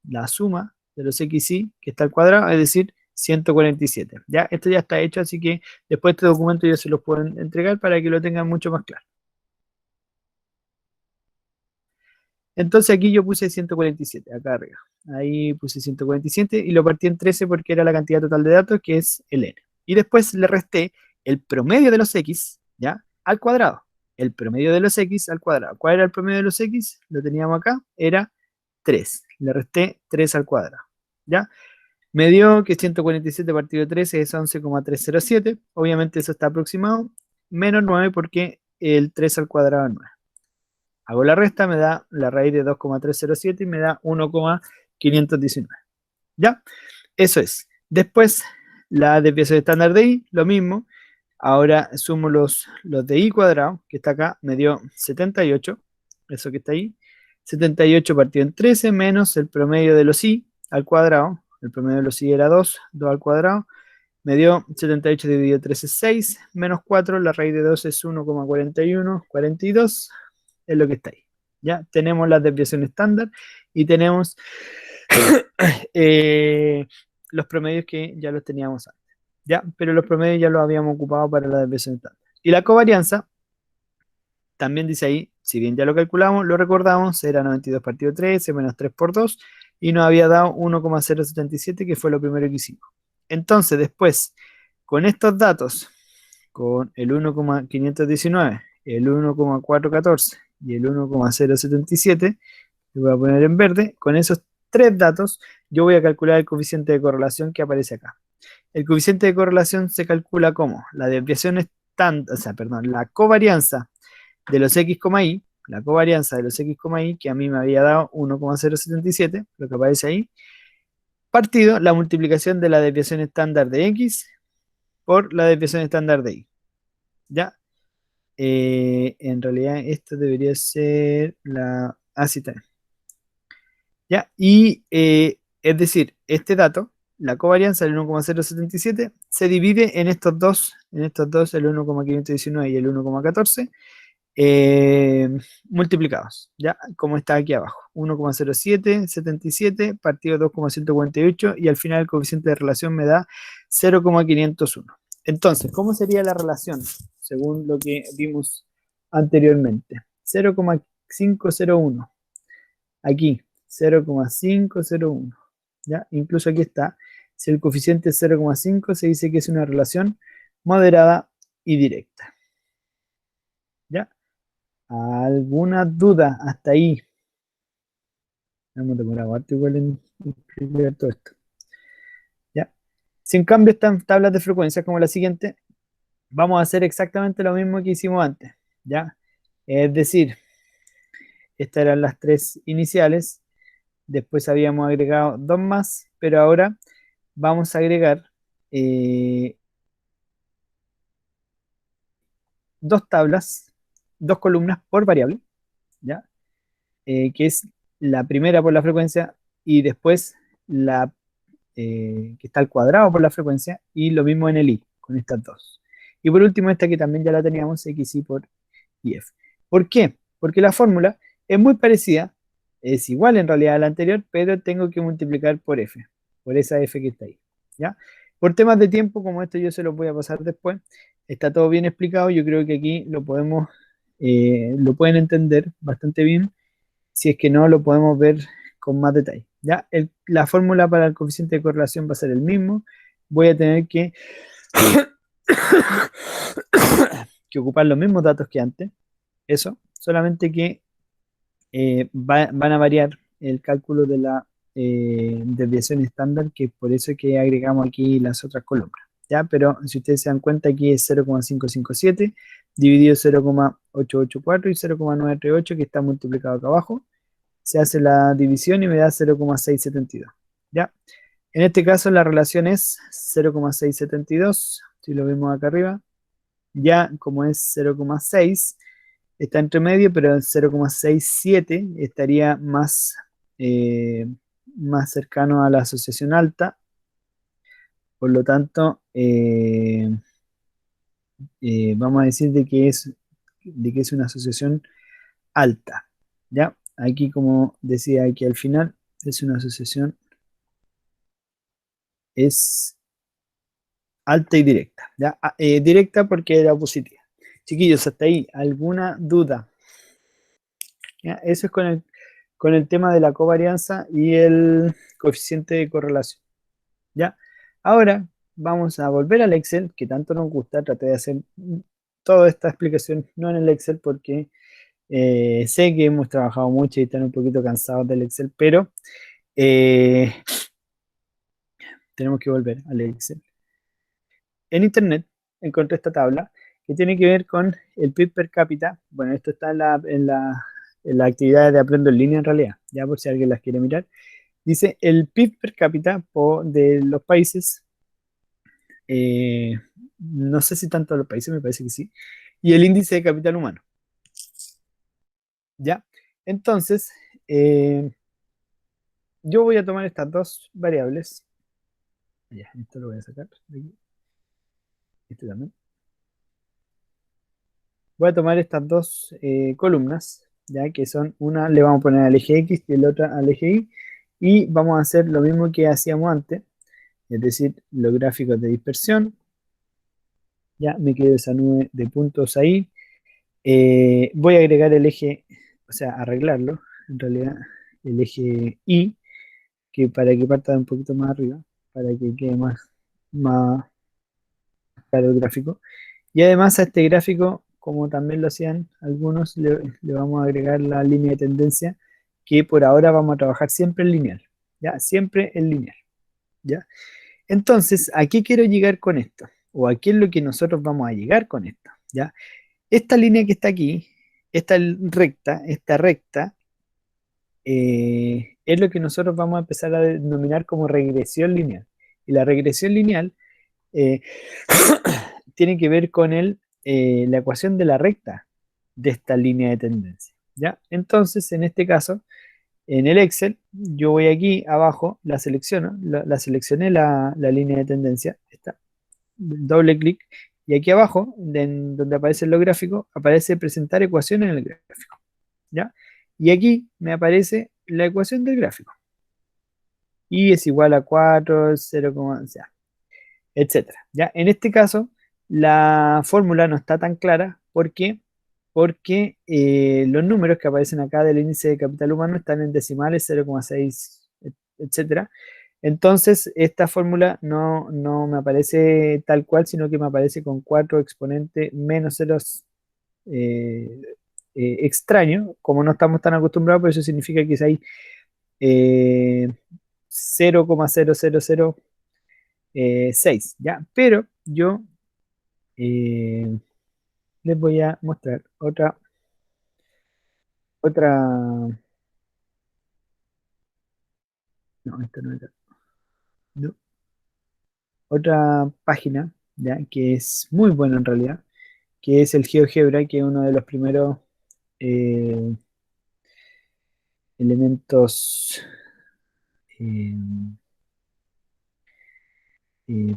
La suma de los XY que está al cuadrado, es decir, 147. Ya, esto ya está hecho, así que después este documento yo se los puedo entregar para que lo tengan mucho más claro. Entonces aquí yo puse 147, acá arriba. Ahí puse 147 y lo partí en 13 porque era la cantidad total de datos, que es el n. Y después le resté el promedio de los x, ¿ya? Al cuadrado. El promedio de los x al cuadrado. ¿Cuál era el promedio de los x? Lo teníamos acá, era 3. Le resté 3 al cuadrado, ¿ya? Me dio que 147 partido 13 es 11,307. Obviamente eso está aproximado. Menos 9 porque el 3 al cuadrado es 9. Hago la resta, me da la raíz de 2,307 y me da 1,519. ¿Ya? Eso es. Después, la desviación estándar de I, lo mismo. Ahora sumo los de I cuadrado, que está acá, me dio 78, eso que está ahí. 78 partido en 13 menos el promedio de los I al cuadrado. El promedio de los I era 2, 2 al cuadrado. Me dio 78 dividido 13 es 6, menos 4, la raíz de 2 es 1,41, 42, es lo que está ahí. Ya tenemos la desviación estándar y tenemos eh, los promedios que ya los teníamos antes. Ya, pero los promedios ya los habíamos ocupado para la desviación estándar. Y la covarianza también dice ahí, si bien ya lo calculamos, lo recordamos, era 92 partido 13 menos 3 por 2 y nos había dado 1,077, que fue lo primero que hicimos. Entonces, después, con estos datos, con el 1,519, el 1,414 y el 1,077, lo voy a poner en verde, con esos tres datos, yo voy a calcular el coeficiente de correlación que aparece acá. El coeficiente de correlación se calcula como la desviación estándar, o sea, perdón, la covarianza de los x, y, la covarianza de los x, y, que a mí me había dado 1,077, lo que aparece ahí, partido la multiplicación de la desviación estándar de x por la desviación estándar de y. ¿Ya? En realidad esto debería ser la... Ah, sí, está bien. ¿Ya? Y es decir, este dato, la covarianza del 1,077, se divide en estos dos, el 1,519 y el 1,14, eh, multiplicados, ¿ya? Como está aquí abajo, 1,0777 partido 2,148 y al final el coeficiente de relación me da 0,501. Entonces, ¿cómo sería la relación según lo que vimos anteriormente? 0,501, aquí 0,501, ¿ya? Incluso aquí está, si el coeficiente es 0,5 se dice que es una relación moderada y directa, ¿ya? ¿Alguna duda hasta ahí? Hemos demorado harto igual en explicar todo esto. ¿Ya? Si en cambio están tablas de frecuencia como la siguiente, vamos a hacer exactamente lo mismo que hicimos antes. ¿Ya? Es decir, estas eran las tres iniciales, después habíamos agregado dos más, pero ahora vamos a agregar eh, dos tablas, dos columnas por variable, ¿ya? Que es la primera por la frecuencia y después la que está al cuadrado por la frecuencia, y lo mismo en el i, con estas dos. Y por último, esta que también ya la teníamos, xi por if. ¿Por qué? Porque la fórmula es muy parecida, es igual en realidad a la anterior, pero tengo que multiplicar por f, por esa f que está ahí. ¿Ya? Por temas de tiempo, como esto yo se los voy a pasar después, está todo bien explicado, yo creo que aquí lo podemos, lo pueden entender bastante bien. Si es que no, lo podemos ver con más detalle. ¿Ya? La fórmula para el coeficiente de correlación va a ser el mismo. Voy a tener que ocupar los mismos datos que antes. Eso. Solamente que van a variar el cálculo de la desviación estándar, que es por eso que agregamos aquí las otras columnas. ¿Ya? Pero si ustedes se dan cuenta, aquí es 0,557 dividido 0,884 y 0,938, que está multiplicado acá abajo. Se hace la división y me da 0,672. ¿Ya? En este caso la relación es 0,672, si lo vemos acá arriba. Ya como es 0,6, está entre medio, pero el 0,67 estaría más cercano a la asociación alta. Por lo tanto, vamos a decir de que es una asociación alta. ¿Ya? Aquí, como decía aquí al final, es una asociación, es alta y directa. ¿Ya? Directa porque era positiva. Chiquillos, hasta ahí, ¿alguna duda? ¿Ya? Eso es con el tema de la covarianza y el coeficiente de correlación. ¿Ya? Ahora vamos a volver al Excel, que tanto nos gusta. Traté de hacer toda esta explicación no en el Excel porque sé que hemos trabajado mucho y están un poquito cansados del Excel, pero eh, tenemos que volver al Excel. En internet encontré esta tabla que tiene que ver con el PIB per cápita. Bueno, esto está en la actividad de Aprendo en Línea en realidad, ya por si alguien las quiere mirar. Dice el PIB per cápita de los países, eh, no sé si tanto de los países, me parece que sí, y el índice de capital humano. ¿Ya? Entonces, yo voy a tomar estas dos variables. Ya, esto lo voy a sacar de aquí. Este también. Voy a tomar estas dos columnas, ya que son una, le vamos a poner al eje X y la otra al eje Y, y vamos a hacer lo mismo que hacíamos antes, es decir, los gráficos de dispersión. Ya me quedo esa nube de puntos ahí, Voy a agregar el eje, o sea, arreglarlo, en realidad, el eje Y, que para que parta un poquito más arriba, para que quede más claro el gráfico. Y además a este gráfico, como también lo hacían algunos, le vamos a agregar la línea de tendencia, que por ahora vamos a trabajar siempre en lineal, ¿ya? Siempre en lineal, ¿ya? Entonces, ¿a qué quiero llegar con esto? ¿O a qué es lo que nosotros vamos a llegar con esto? ¿Ya? Esta línea que está aquí, esta recta, es lo que nosotros vamos a empezar a denominar como regresión lineal. Y la regresión lineal eh, tiene que ver con la ecuación de la recta de esta línea de tendencia. ¿Ya? Entonces, en este caso, en el Excel, yo voy aquí abajo, la selecciono, la seleccioné la línea de tendencia, está, doble clic, y aquí abajo, donde aparecen los gráficos, aparece presentar ecuación en el gráfico. ¿Ya? Y aquí me aparece la ecuación del gráfico. Y es igual a 4, 0, o sea, etcétera. ¿Ya? En este caso, la fórmula no está tan clara. ¿Por qué? Porque los números que aparecen acá del índice de capital humano están en decimales 0,6, etcétera. Entonces, esta fórmula no me aparece tal cual, sino que me aparece con 4 exponentes menos ceros eh, extraños. Como no estamos tan acostumbrados, pues eso significa que hay 0,0006, ¿ya? Pero yo eh, les voy a mostrar otra, no, esta no era, no, otra página, ¿ya? Que es muy buena en realidad, que es el GeoGebra, que es uno de los primeros eh, elementos eh,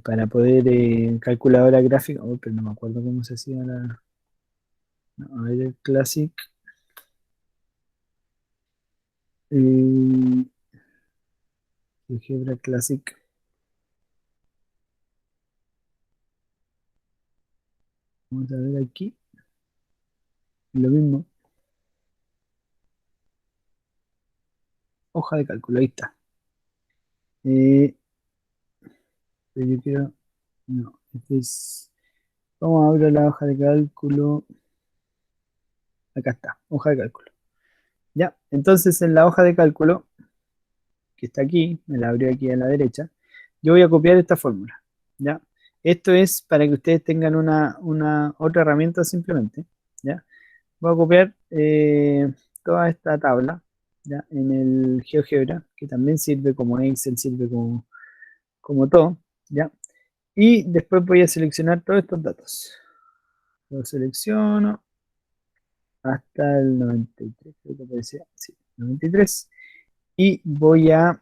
para poder calculadora gráfica, oh, pero no me acuerdo cómo se hacía no, a ver, el Classic, eh, GeoGebra Classic, vamos a ver aquí, lo mismo, hoja de cálculo, ahí está. Eh, pero yo quiero, no, este es, vamos a abrir la hoja de cálculo, acá está, hoja de cálculo. Ya, entonces en la hoja de cálculo, que está aquí, me la abrió aquí a la derecha, yo voy a copiar esta fórmula. ¿Ya? Esto es para que ustedes tengan una otra herramienta simplemente. ¿Ya? Voy a copiar toda esta tabla, ¿ya? En el GeoGebra, que también sirve como Excel, sirve como todo. ¿Ya? Y después voy a seleccionar todos estos datos. Lo selecciono hasta el 93, creo que aparecía, sí, 93. Y voy a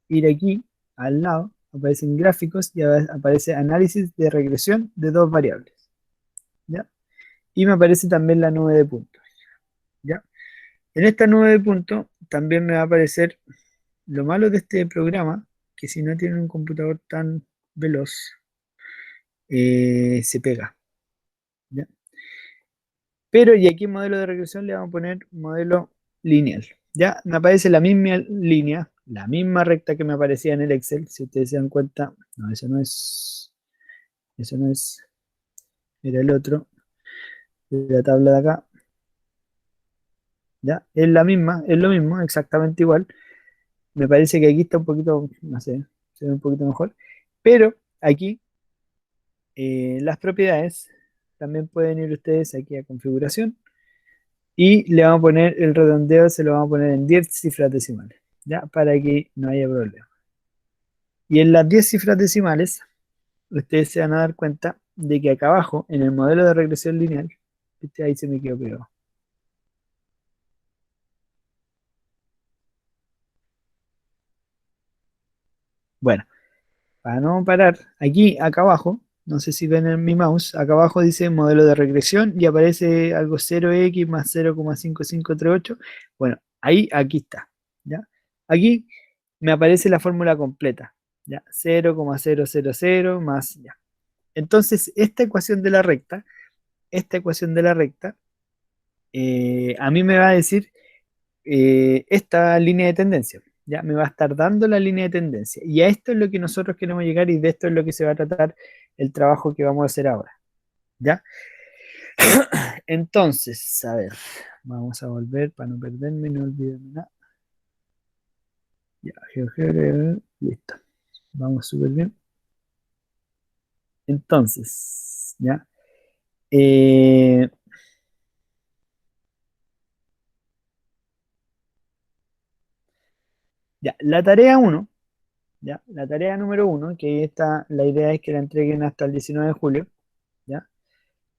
ir aquí al lado, aparecen gráficos y aparece análisis de regresión de dos variables. ¿Ya? Y me aparece también la nube de puntos. ¿Ya? En esta nube de puntos también me va a aparecer lo malo de este programa, que si no tiene un computador tan veloz, se pega. ¿Ya? Pero y aquí en modelo de regresión le vamos a poner modelo lineal. Ya me aparece la misma línea, la misma recta que me aparecía en el Excel. Si ustedes se dan cuenta, no, eso no es, era el otro, de la tabla de acá. Ya, es la misma, es lo mismo, exactamente igual. Me parece que aquí está un poquito, no sé, se ve un poquito mejor. Pero aquí las propiedades también pueden ir ustedes aquí a configuración y le vamos a poner el redondeo, se lo vamos a poner en 10 cifras decimales, ya, para que no haya problema. Y en las 10 cifras decimales, ustedes se van a dar cuenta de que acá abajo, en el modelo de regresión lineal, ahí se me quedó pegado. Bueno, para no parar, aquí, acá abajo, no sé si ven en mi mouse, acá abajo dice modelo de regresión y aparece algo 0x más 0,5538. Bueno, ahí, aquí está, ¿ya? Aquí me aparece la fórmula completa, ¿ya? 0,000 más, ya. Entonces, esta ecuación de la recta a mí me va a decir esta línea de tendencia. Ya me va a estar dando la línea de tendencia. Y a esto es lo que nosotros queremos llegar y de esto es lo que se va a tratar el trabajo que vamos a hacer ahora. ¿Ya? Entonces, a ver, vamos a volver para no perderme y no olvidarme nada. Ya, GeoGebra, listo. Vamos súper bien. Entonces, ya. Eh, ya, la tarea uno, ya, la tarea número uno, que esta, la idea es que la entreguen hasta el 19 de julio, ¿ya?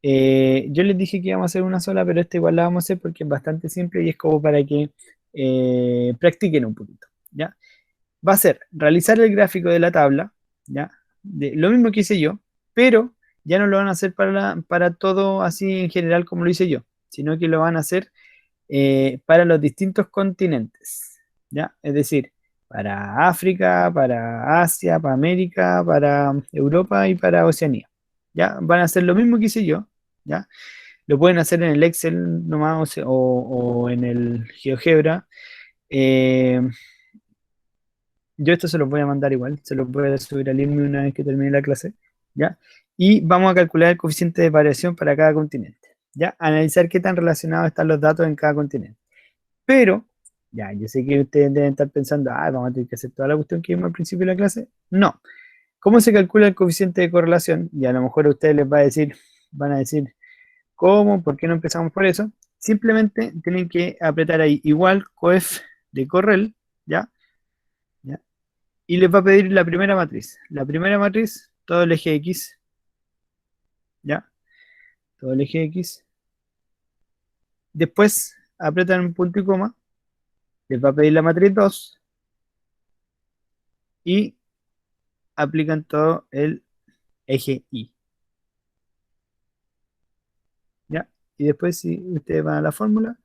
Yo les dije que íbamos a hacer una sola, pero esta igual la vamos a hacer porque es bastante simple y es como para que practiquen un poquito, ¿ya? Va a ser realizar el gráfico de la tabla, ¿ya? Lo mismo que hice yo, pero ya no lo van a hacer para todo así en general como lo hice yo, sino que lo van a hacer para los distintos continentes, ¿ya? Es decir, para África, para Asia, para América, para Europa y para Oceanía, ¿ya? Van a hacer lo mismo que hice yo, ¿ya? Lo pueden hacer en el Excel nomás o en el GeoGebra. Eh, yo esto se los voy a mandar igual, se los voy a subir al email una vez que termine la clase, ¿ya? Y vamos a calcular el coeficiente de variación para cada continente, ¿ya? Analizar qué tan relacionados están los datos en cada continente. Pero, ya, yo sé que ustedes deben estar pensando, ah, vamos a tener que hacer toda la cuestión que vimos al principio de la clase. No. ¿Cómo se calcula el coeficiente de correlación? Y a lo mejor a ustedes les va a decir, van a decir, ¿cómo? ¿Por qué no empezamos por eso? Simplemente tienen que apretar ahí igual coef de correl, ¿ya? ¿Ya? Y les va a pedir la primera matriz. La primera matriz, todo el eje X, ¿ya? Todo el eje X. Después apretan un punto y coma, les va a pedir la matriz 2 y aplican todo el eje Y, ¿ya? Y después, si ustedes van a la fórmula,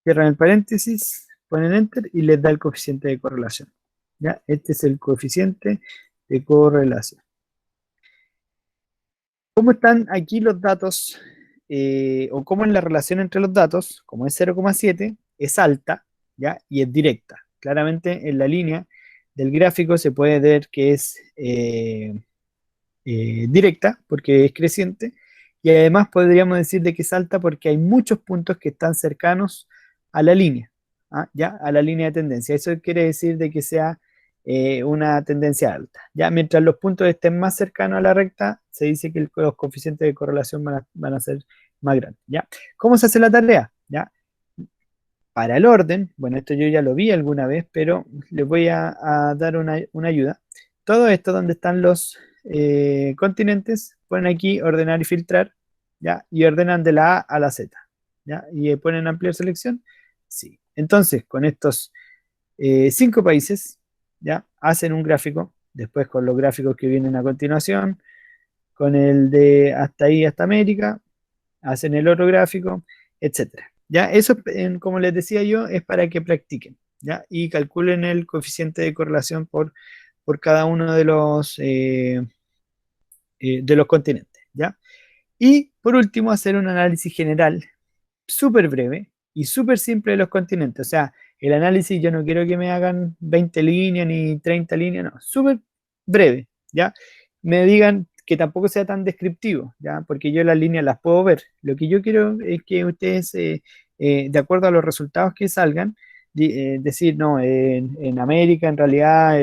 cierran el paréntesis, ponen enter y les da el coeficiente de correlación, ¿ya? Este es el coeficiente de correlación. ¿Cómo están aquí los datos? O cómo es la relación entre los datos, como es 0,7, es alta, ¿ya? Y es directa. Claramente en la línea del gráfico se puede ver que es directa, porque es creciente, y además podríamos decir de que es alta porque hay muchos puntos que están cercanos a la línea, ¿ah? ¿Ya? A la línea de tendencia. Eso quiere decir de que sea una tendencia alta. ¿Ya? Mientras los puntos estén más cercanos a la recta, se dice que los coeficientes de correlación van a ser más grandes. ¿Ya? ¿Cómo se hace la tarea? ¿Ya? Para el orden, bueno, esto yo ya lo vi alguna vez, pero les voy a dar una ayuda. Todo esto donde están los continentes, ponen aquí ordenar y filtrar, ¿ya? Y ordenan de la A a la Z, ¿ya? Y ponen ampliar selección, sí. Entonces, con estos 5 países, ¿ya? Hacen un gráfico, después con los gráficos que vienen a continuación, con el de hasta ahí, hasta América, hacen el otro gráfico, etcétera. ¿Ya? Eso, como les decía yo, es para que practiquen, ¿ya? Y calculen el coeficiente de correlación por cada uno de los continentes, ¿ya? Y por último, hacer un análisis general súper breve y súper simple de los continentes. O sea, el análisis yo no quiero que me hagan 20 líneas ni 30 líneas, no, súper breve, ¿ya? Me digan que tampoco sea tan descriptivo, ¿ya? Porque yo las líneas las puedo ver. Lo que yo quiero es que ustedes, de acuerdo a los resultados que salgan, decir, no, en América en realidad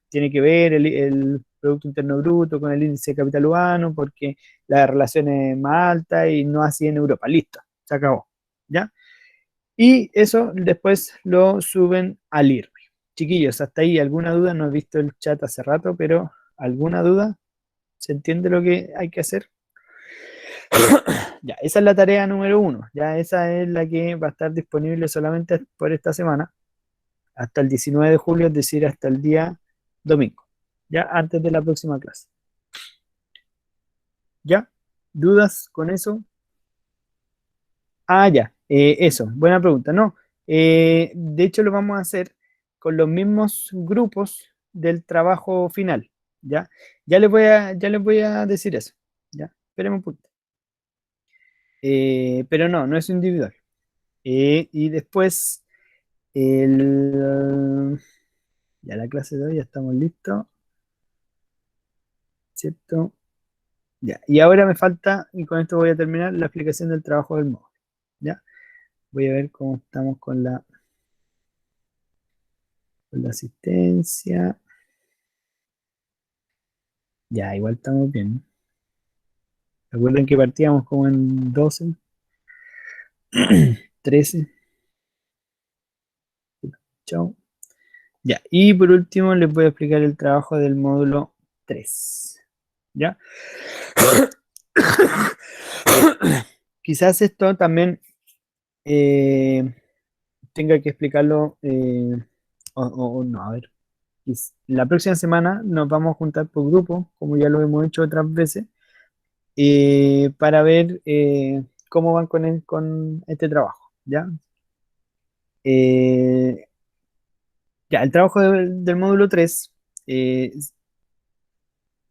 tiene que ver el Producto Interno Bruto con el índice de capital humano porque la relación es más alta y no así en Europa. Listo, se acabó, ¿ya? Y eso después lo suben al IRB. Chiquillos, hasta ahí, ¿alguna duda? No he visto el chat hace rato, pero ¿alguna duda? ¿Se entiende lo que hay que hacer? Ya, esa es la tarea número uno. Ya esa es la que va a estar disponible solamente por esta semana, hasta el 19 de julio, es decir, hasta el día domingo, ya antes de la próxima clase. ¿Ya? ¿Dudas con eso? Ah, ya, eso, buena pregunta. No, de hecho lo vamos a hacer con los mismos grupos del trabajo final, ¿ya? Ya les voy a decir eso, ¿ya? Esperemos un poquito. pero no es individual. Y después, el, ya la clase de hoy, ya estamos listos, ¿cierto? Ya, y ahora me falta, y con esto voy a terminar, la explicación del trabajo del módulo. ¿Ya? Voy a ver cómo estamos con la asistencia. Ya, igual estamos bien. Recuerden que partíamos como en 12, 13. Chao. Ya, y por último les voy a explicar el trabajo del módulo 3. ¿Ya? Quizás esto también eh, tenga que explicarlo, o no, a ver. La próxima semana nos vamos a juntar por grupo, como ya lo hemos hecho otras veces, para ver cómo van con este trabajo. ¿Ya? Eh, ya, el trabajo del módulo 3.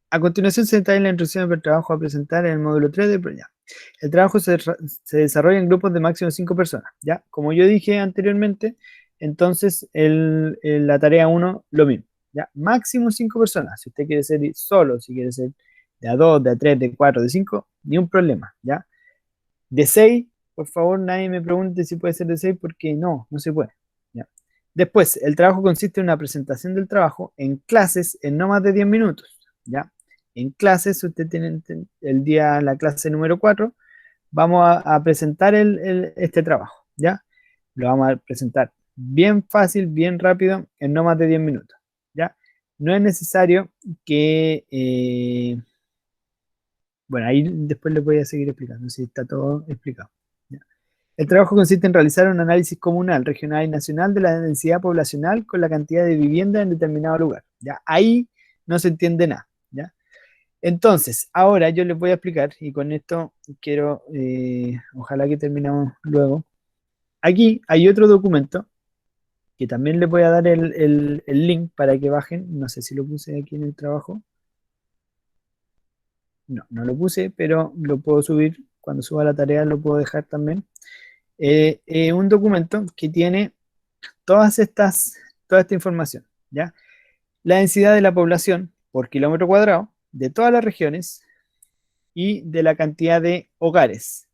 A continuación se detalla la instrucción del trabajo a presentar en el módulo 3 del proyecto. El trabajo se desarrolla en grupos de máximo 5 personas, ¿ya? Como yo dije anteriormente, entonces la tarea uno lo mismo, ¿ya? Máximo 5 personas. Si usted quiere ser solo, si quiere ser de a 2, de a 3, de 4, de 5, ni un problema, ¿ya? De 6, por favor, nadie me pregunte si puede ser de 6 porque no se puede, ¿ya? Después, el trabajo consiste en una presentación del trabajo en clases en no más de 10 minutos, ¿ya? En clases, usted tiene el día, la clase número 4, vamos a presentar este trabajo, ¿ya? Lo vamos a presentar bien fácil, bien rápido, en no más de 10 minutos, ¿ya? No es necesario que, bueno, ahí después les voy a seguir explicando, si está todo explicado, ¿ya? El trabajo consiste en realizar un análisis comunal, regional y nacional de la densidad poblacional con la cantidad de viviendas en determinado lugar, ¿ya? Ahí no se entiende nada, ¿ya? Entonces, ahora yo les voy a explicar, y con esto quiero, ojalá que terminemos luego. Aquí hay otro documento que también les voy a dar el link para que bajen. No sé si lo puse aquí en el trabajo. No lo puse, pero lo puedo subir. Cuando suba la tarea lo puedo dejar también. Un documento que tiene toda esta información, ¿ya? La densidad de la población por kilómetro cuadrado de todas las regiones y de la cantidad de hogares,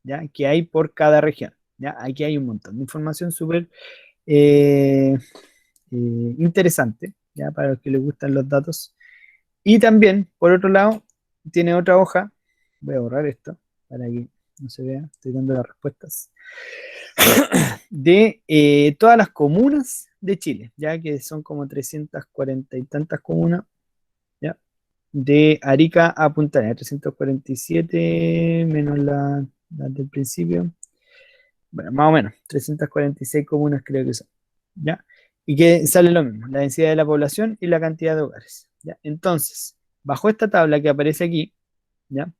¿ya? Que hay por cada región, ¿ya? Aquí hay un montón de información súper eh, interesante, ¿ya? Para los que les gustan los datos. Y también, por otro lado, tiene otra hoja, voy a borrar esto para que no se vea, estoy dando las respuestas, de todas las comunas de Chile, ya que son como 340 y tantas comunas, ¿ya? De Arica a Punta Arenas, 347 menos la del principio, bueno, más o menos, 346 comunas creo que son, ¿ya? Y que sale lo mismo, la densidad de la población y la cantidad de hogares, ¿ya? Entonces, bajo esta tabla que aparece aquí, ¿ya?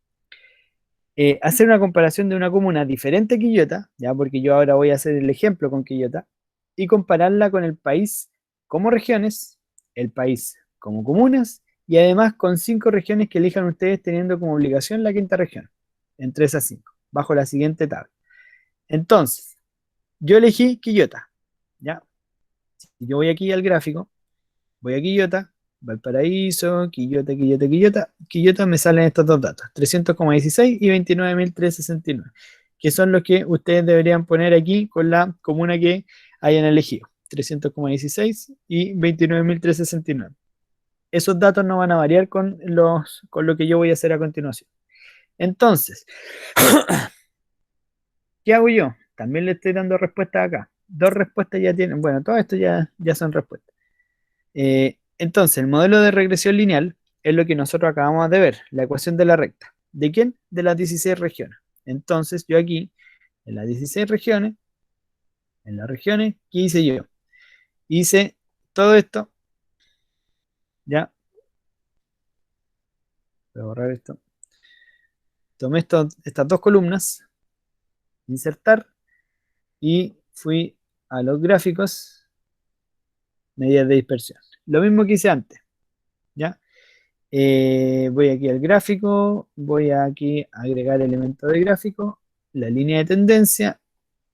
Hacer una comparación de una comuna diferente a Quillota, ¿ya? Porque yo ahora voy a hacer el ejemplo con Quillota, y compararla con el país como regiones, el país como comunas, y además con 5 regiones que elijan ustedes teniendo como obligación la quinta región, entre esas 5, bajo la siguiente tabla. Entonces, yo elegí Quillota, ¿ya? Si yo voy aquí al gráfico, voy a Quillota, Valparaíso, Quillota, Quillota, Quillota. Quillota me salen estos dos datos, 300,16 y 29.369, que son los que ustedes deberían poner aquí con la comuna que hayan elegido, 300,16 y 29.369. Esos datos no van a variar con lo que yo voy a hacer a continuación. Entonces, ¿qué hago yo? También le estoy dando respuestas acá. Dos respuestas ya tienen, bueno, todo esto ya son respuestas. Entonces, el modelo de regresión lineal es lo que nosotros acabamos de ver, la ecuación de la recta. ¿De quién? De las 16 regiones. Entonces, yo aquí, en las 16 regiones, en las regiones, ¿qué hice yo? Hice todo esto, ya, voy a borrar esto. Tomé estas dos columnas, insertar, y fui a los gráficos, medidas de dispersión. Lo mismo que hice antes, ¿ya? Voy aquí al gráfico, voy aquí a agregar elemento de gráfico, la línea de tendencia,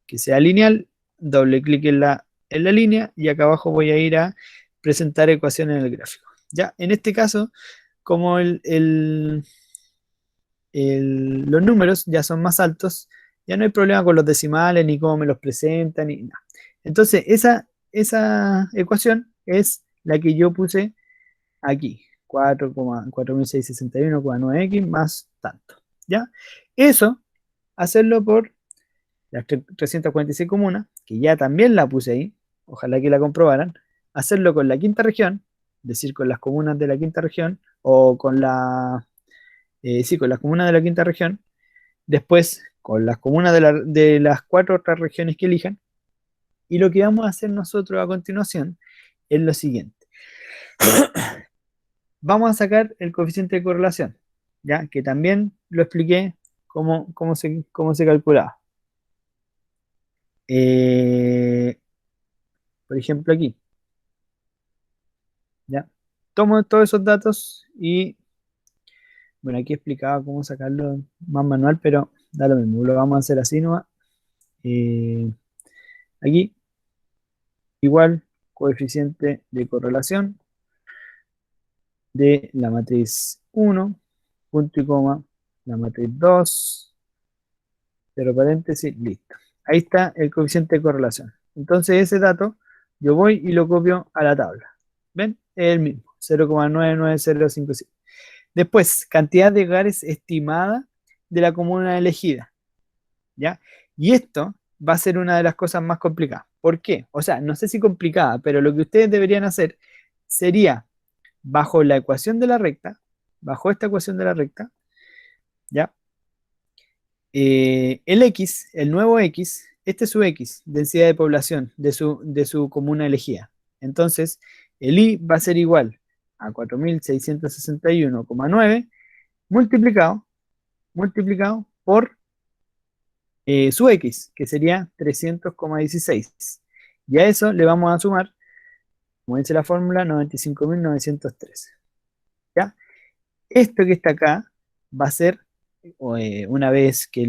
que sea lineal, doble clic en la línea y acá abajo voy a ir a presentar ecuaciones en el gráfico. Ya, en este caso, como los números ya son más altos, ya no hay problema con los decimales, ni cómo me los presentan, ni nada. Entonces, esa ecuación es la que yo puse aquí, 4,4661,9x más tanto, ¿ya? Eso, hacerlo por las 346 comunas, que ya también la puse ahí, ojalá que la comprobaran, hacerlo con la quinta región, es decir, con las comunas de la quinta región, o con sí, con las comunas de la quinta región, después con las comunas de las cuatro otras regiones que elijan, y lo que vamos a hacer nosotros a continuación es lo siguiente. Vamos a sacar el coeficiente de correlación, ¿ya? Que también lo expliqué cómo se calculaba. Eh, por ejemplo, aquí, ¿ya? Tomo todos esos datos y, bueno, aquí explicaba cómo sacarlo más manual, pero da lo mismo, lo vamos a hacer así nomás. Eh, Aquí, igual, coeficiente de correlación de la matriz 1, punto y coma, la matriz 2, cero paréntesis, listo. Ahí está el coeficiente de correlación. Entonces ese dato yo voy y lo copio a la tabla. ¿Ven? Es el mismo, 0,99057. Después, cantidad de hogares estimada de la comuna elegida, ¿ya? Y esto va a ser una de las cosas más complicadas. ¿Por qué? O sea, no sé si complicada, pero lo que ustedes deberían hacer sería, bajo la ecuación de la recta, bajo esta ecuación de la recta, ¿ya? El X, el nuevo X, este es su X, densidad de población de su comuna elegida. Entonces, el Y va a ser igual a 4661,9 multiplicado, multiplicado por su X, que sería 300,16. Y a eso le vamos a sumar, como dice la fórmula, 95.913. ¿Ya? Esto que está acá va a ser, una vez que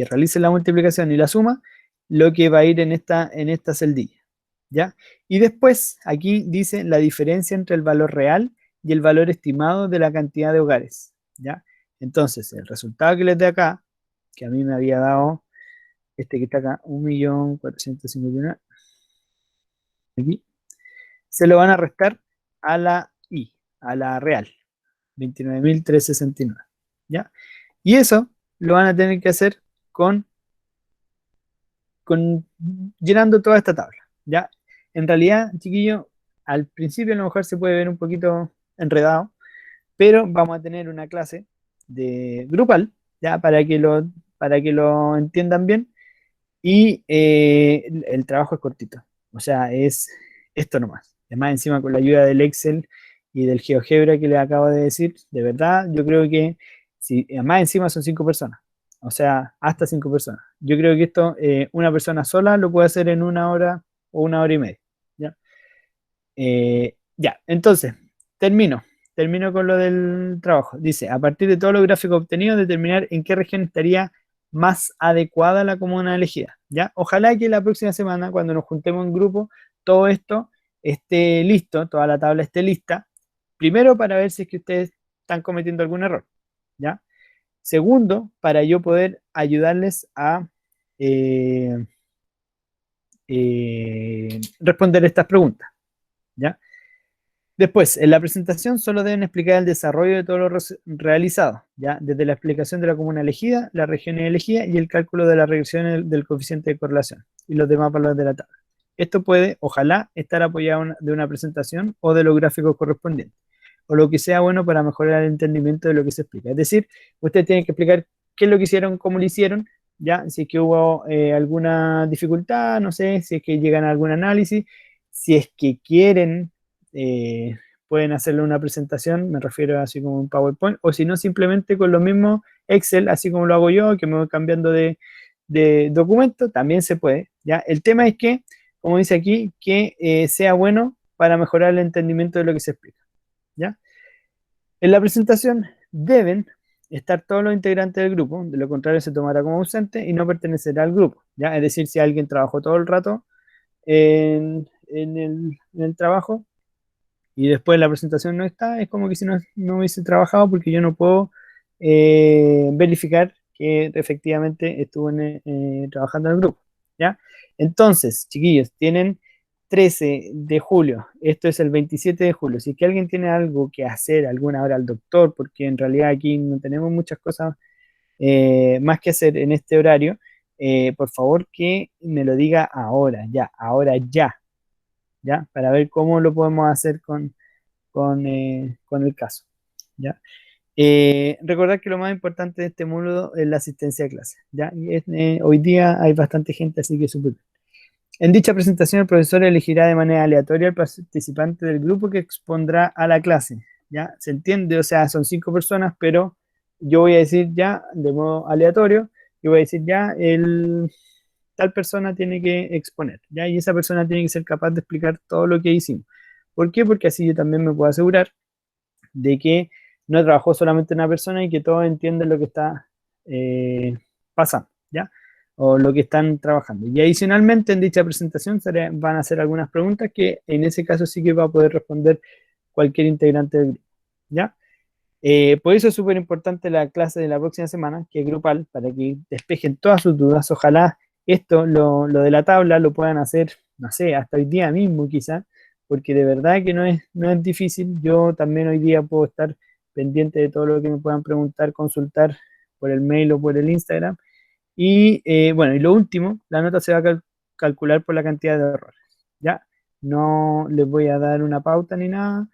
realice la multiplicación y la suma, lo que va a ir en esta celdilla, ¿ya? Y después, aquí dice la diferencia entre el valor real y el valor estimado de la cantidad de hogares, ¿ya? Entonces, el resultado que les dé acá, que a mí me había dado, este que está acá, 1.451.000, aquí, se lo van a restar a la I, a la real, 29.369, ¿ya? Y eso lo van a tener que hacer con, con llenando toda esta tabla, ¿ya? En realidad, chiquillo, al principio a lo mejor se puede ver un poquito enredado, pero vamos a tener una clase de grupal, ¿ya? Para que lo entiendan bien. Y el trabajo es cortito, o sea, es esto nomás. Además, encima con la ayuda del Excel y del GeoGebra que les acabo de decir, de verdad, yo creo que, si, además encima son 5 personas, o sea, hasta 5 personas. Yo creo que esto, una persona sola lo puede hacer en 1 hora o 1 hora y media. ¿Ya? Ya, entonces, termino. Termino con lo del trabajo. Dice, a partir de todos los gráficos obtenidos, determinar en qué región estaría más adecuada la comuna elegida. ¿Ya? Ojalá que la próxima semana, cuando nos juntemos en grupo, todo esto esté listo, toda la tabla esté lista. Primero, para ver si es que ustedes están cometiendo algún error. ¿Ya? Segundo, para yo poder ayudarles a eh, responder estas preguntas. ¿Ya? Después, en la presentación solo deben explicar el desarrollo de todo lo realizado, ¿ya? Desde la explicación de la comuna elegida, la región elegida y el cálculo de la regresión del coeficiente de correlación y los demás valores de la tabla. Esto puede, ojalá, estar apoyado de una presentación o de los gráficos correspondientes, o lo que sea bueno para mejorar el entendimiento de lo que se explica. Es decir, ustedes tienen que explicar qué es lo que hicieron, cómo lo hicieron, ¿ya? Si es que hubo alguna dificultad, no sé, si es que llegan a algún análisis, si es que quieren pueden hacerle una presentación, me refiero así como un PowerPoint, o si no, simplemente con lo mismo Excel, así como lo hago yo, que me voy cambiando de documento, también se puede, ¿ya? El tema es que, como dice aquí, que sea bueno para mejorar el entendimiento de lo que se explica, ¿ya? En la presentación deben estar todos los integrantes del grupo, de lo contrario se tomará como ausente y no pertenecerá al grupo, ¿ya? Es decir, si alguien trabajó todo el rato en el trabajo y después la presentación no está, es como que si no hubiese trabajado porque yo no puedo verificar que efectivamente estuvo trabajando en el grupo, ¿ya? Entonces, chiquillos, tienen 13 de julio, esto es el 27 de julio. Si es que alguien tiene algo que hacer, alguna hora al doctor, porque en realidad aquí no tenemos muchas cosas más que hacer en este horario, por favor que me lo diga ahora ya, para ver cómo lo podemos hacer con el caso, ¿ya? Recordar que lo más importante de este módulo es la asistencia a clase, ¿ya? Hoy día hay bastante gente, así que súper. En dicha presentación, el profesor elegirá de manera aleatoria al participante del grupo que expondrá a la clase, ¿ya? ¿Se entiende? O sea, son 5 personas, pero yo voy a decir ya, de modo aleatorio, yo voy a decir ya, tal persona tiene que exponer, ¿ya? Y esa persona tiene que ser capaz de explicar todo lo que hicimos. ¿Por qué? Porque así yo también me puedo asegurar de que no trabajó solamente una persona y que todos entienden lo que está pasando, ¿ya? O lo que están trabajando. Y adicionalmente en dicha presentación van a hacer algunas preguntas que en ese caso sí que va a poder responder cualquier integrante del grupo, ¿ya? Por eso es súper importante la clase de la próxima semana, que es grupal, para que despejen todas sus dudas. Ojalá esto, lo de la tabla, lo puedan hacer, no sé, hasta hoy día mismo quizá, porque de verdad que no es difícil. Yo también hoy día puedo estar pendiente de todo lo que me puedan preguntar, consultar por el mail o por el Instagram. Y bueno, y lo último, la nota se va a calcular por la cantidad de errores, ¿ya? No les voy a dar una pauta ni nada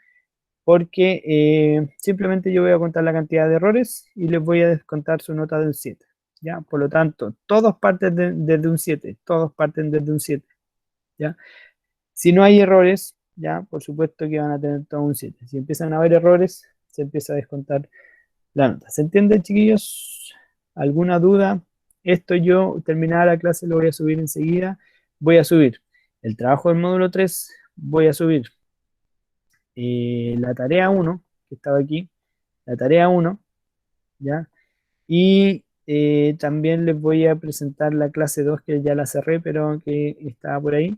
porque simplemente yo voy a contar la cantidad de errores y les voy a descontar su nota de un 7, ¿ya? Por lo tanto, todos parten desde un 7, todos parten desde un 7, ¿ya? Si no hay errores, ¿ya? Por supuesto que van a tener todo un 7. Si empiezan a haber errores, se empieza a descontar la nota. ¿Se entiende, chiquillos? ¿Alguna duda? Esto yo, terminada la clase, lo voy a subir enseguida. Voy a subir el trabajo del módulo 3, voy a subir la tarea 1 que estaba aquí, la tarea 1, ¿ya? Y también les voy a presentar la clase 2 que ya la cerré, pero que estaba por ahí,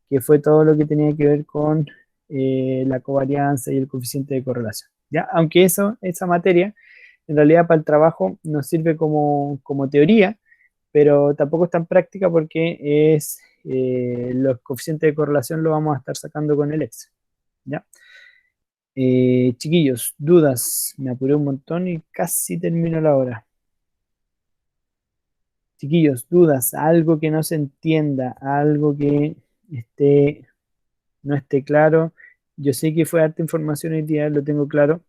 que fue todo lo que tenía que ver con la covarianza y el coeficiente de correlación, ¿ya? Aunque esa materia, en realidad para el trabajo nos sirve como teoría, pero tampoco es tan práctica porque los coeficientes de correlación lo vamos a estar sacando con el Excel, ¿ya? Chiquillos, dudas, me apuré un montón y casi termino la hora. Chiquillos, dudas, algo que no se entienda, algo que esté, no esté claro. Yo sé que fue harta información hoy día, lo tengo claro.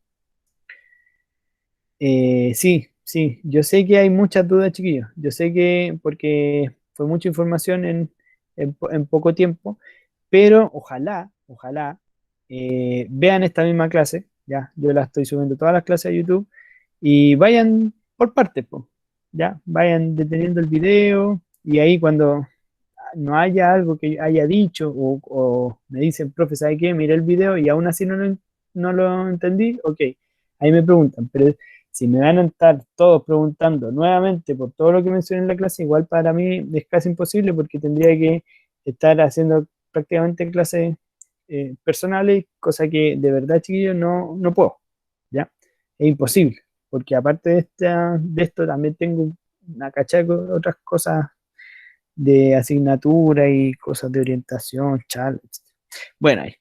Sí, sí, yo sé que hay muchas dudas, chiquillos. Yo sé que porque fue mucha información en poco tiempo, pero ojalá, vean esta misma clase. Ya, yo la estoy subiendo todas las clases a YouTube y vayan por partes, po, ya, vayan deteniendo el video y ahí cuando no haya algo que haya dicho o me dicen, profe, ¿sabe qué? Miré el video y aún así no lo entendí, ok, ahí me preguntan, pero si me van a estar todos preguntando nuevamente por todo lo que mencioné en la clase, igual para mí es casi imposible porque tendría que estar haciendo prácticamente clases personales, cosa que de verdad, chiquillos, no puedo, ¿ya? Es imposible, porque aparte de esto también tengo una cachada de otras cosas de asignatura y cosas de orientación, challenge. Bueno, ahí,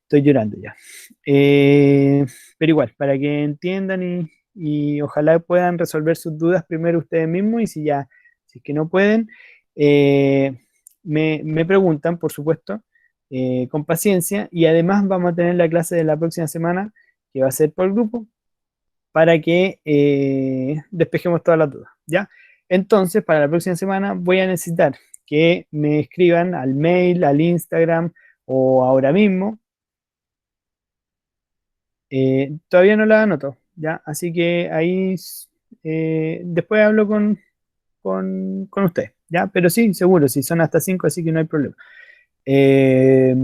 estoy llorando ya. Eh, pero igual, para que entiendan y ojalá puedan resolver sus dudas primero ustedes mismos y si es que no pueden, eh, me preguntan, por supuesto, con paciencia y además vamos a tener la clase de la próxima semana que va a ser por grupo para que despejemos todas las dudas, ¿ya? Entonces, para la próxima semana voy a necesitar que me escriban al mail, al Instagram o ahora mismo. Todavía no la anoto, ¿ya? Así que ahí después hablo con usted, ¿ya? Pero sí, seguro, si son hasta 5, así que no hay problema. Eh,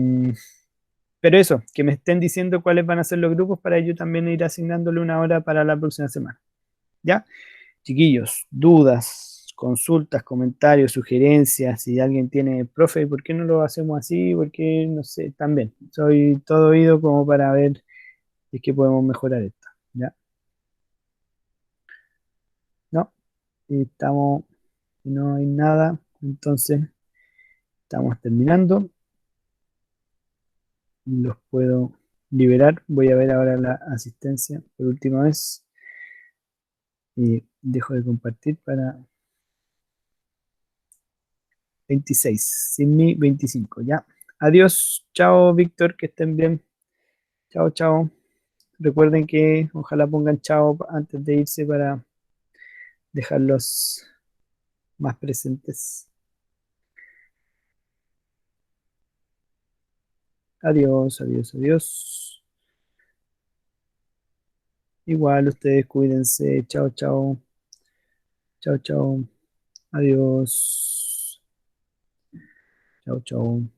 Pero eso, que me estén diciendo cuáles van a ser los grupos para yo también ir asignándole una hora para la próxima semana. ¿Ya? Chiquillos, dudas, consultas, comentarios, sugerencias, si alguien tiene, profe, ¿por qué no lo hacemos así? ¿Por qué no sé? También, soy todo oído como para ver si es que podemos mejorar esto. ¿Ya? No, y estamos, no hay nada, entonces estamos terminando. Los puedo liberar. Voy a ver ahora la asistencia por última vez y dejo de compartir para 26, sin mí 25, ya. Adiós, chao Víctor, que estén bien. Chao, chao. Recuerden que ojalá pongan chao antes de irse para dejarlos más presentes. Adiós, adiós, adiós. Igual ustedes cuídense. Chao, chao. Chao, chao. Adiós. Chao, chao.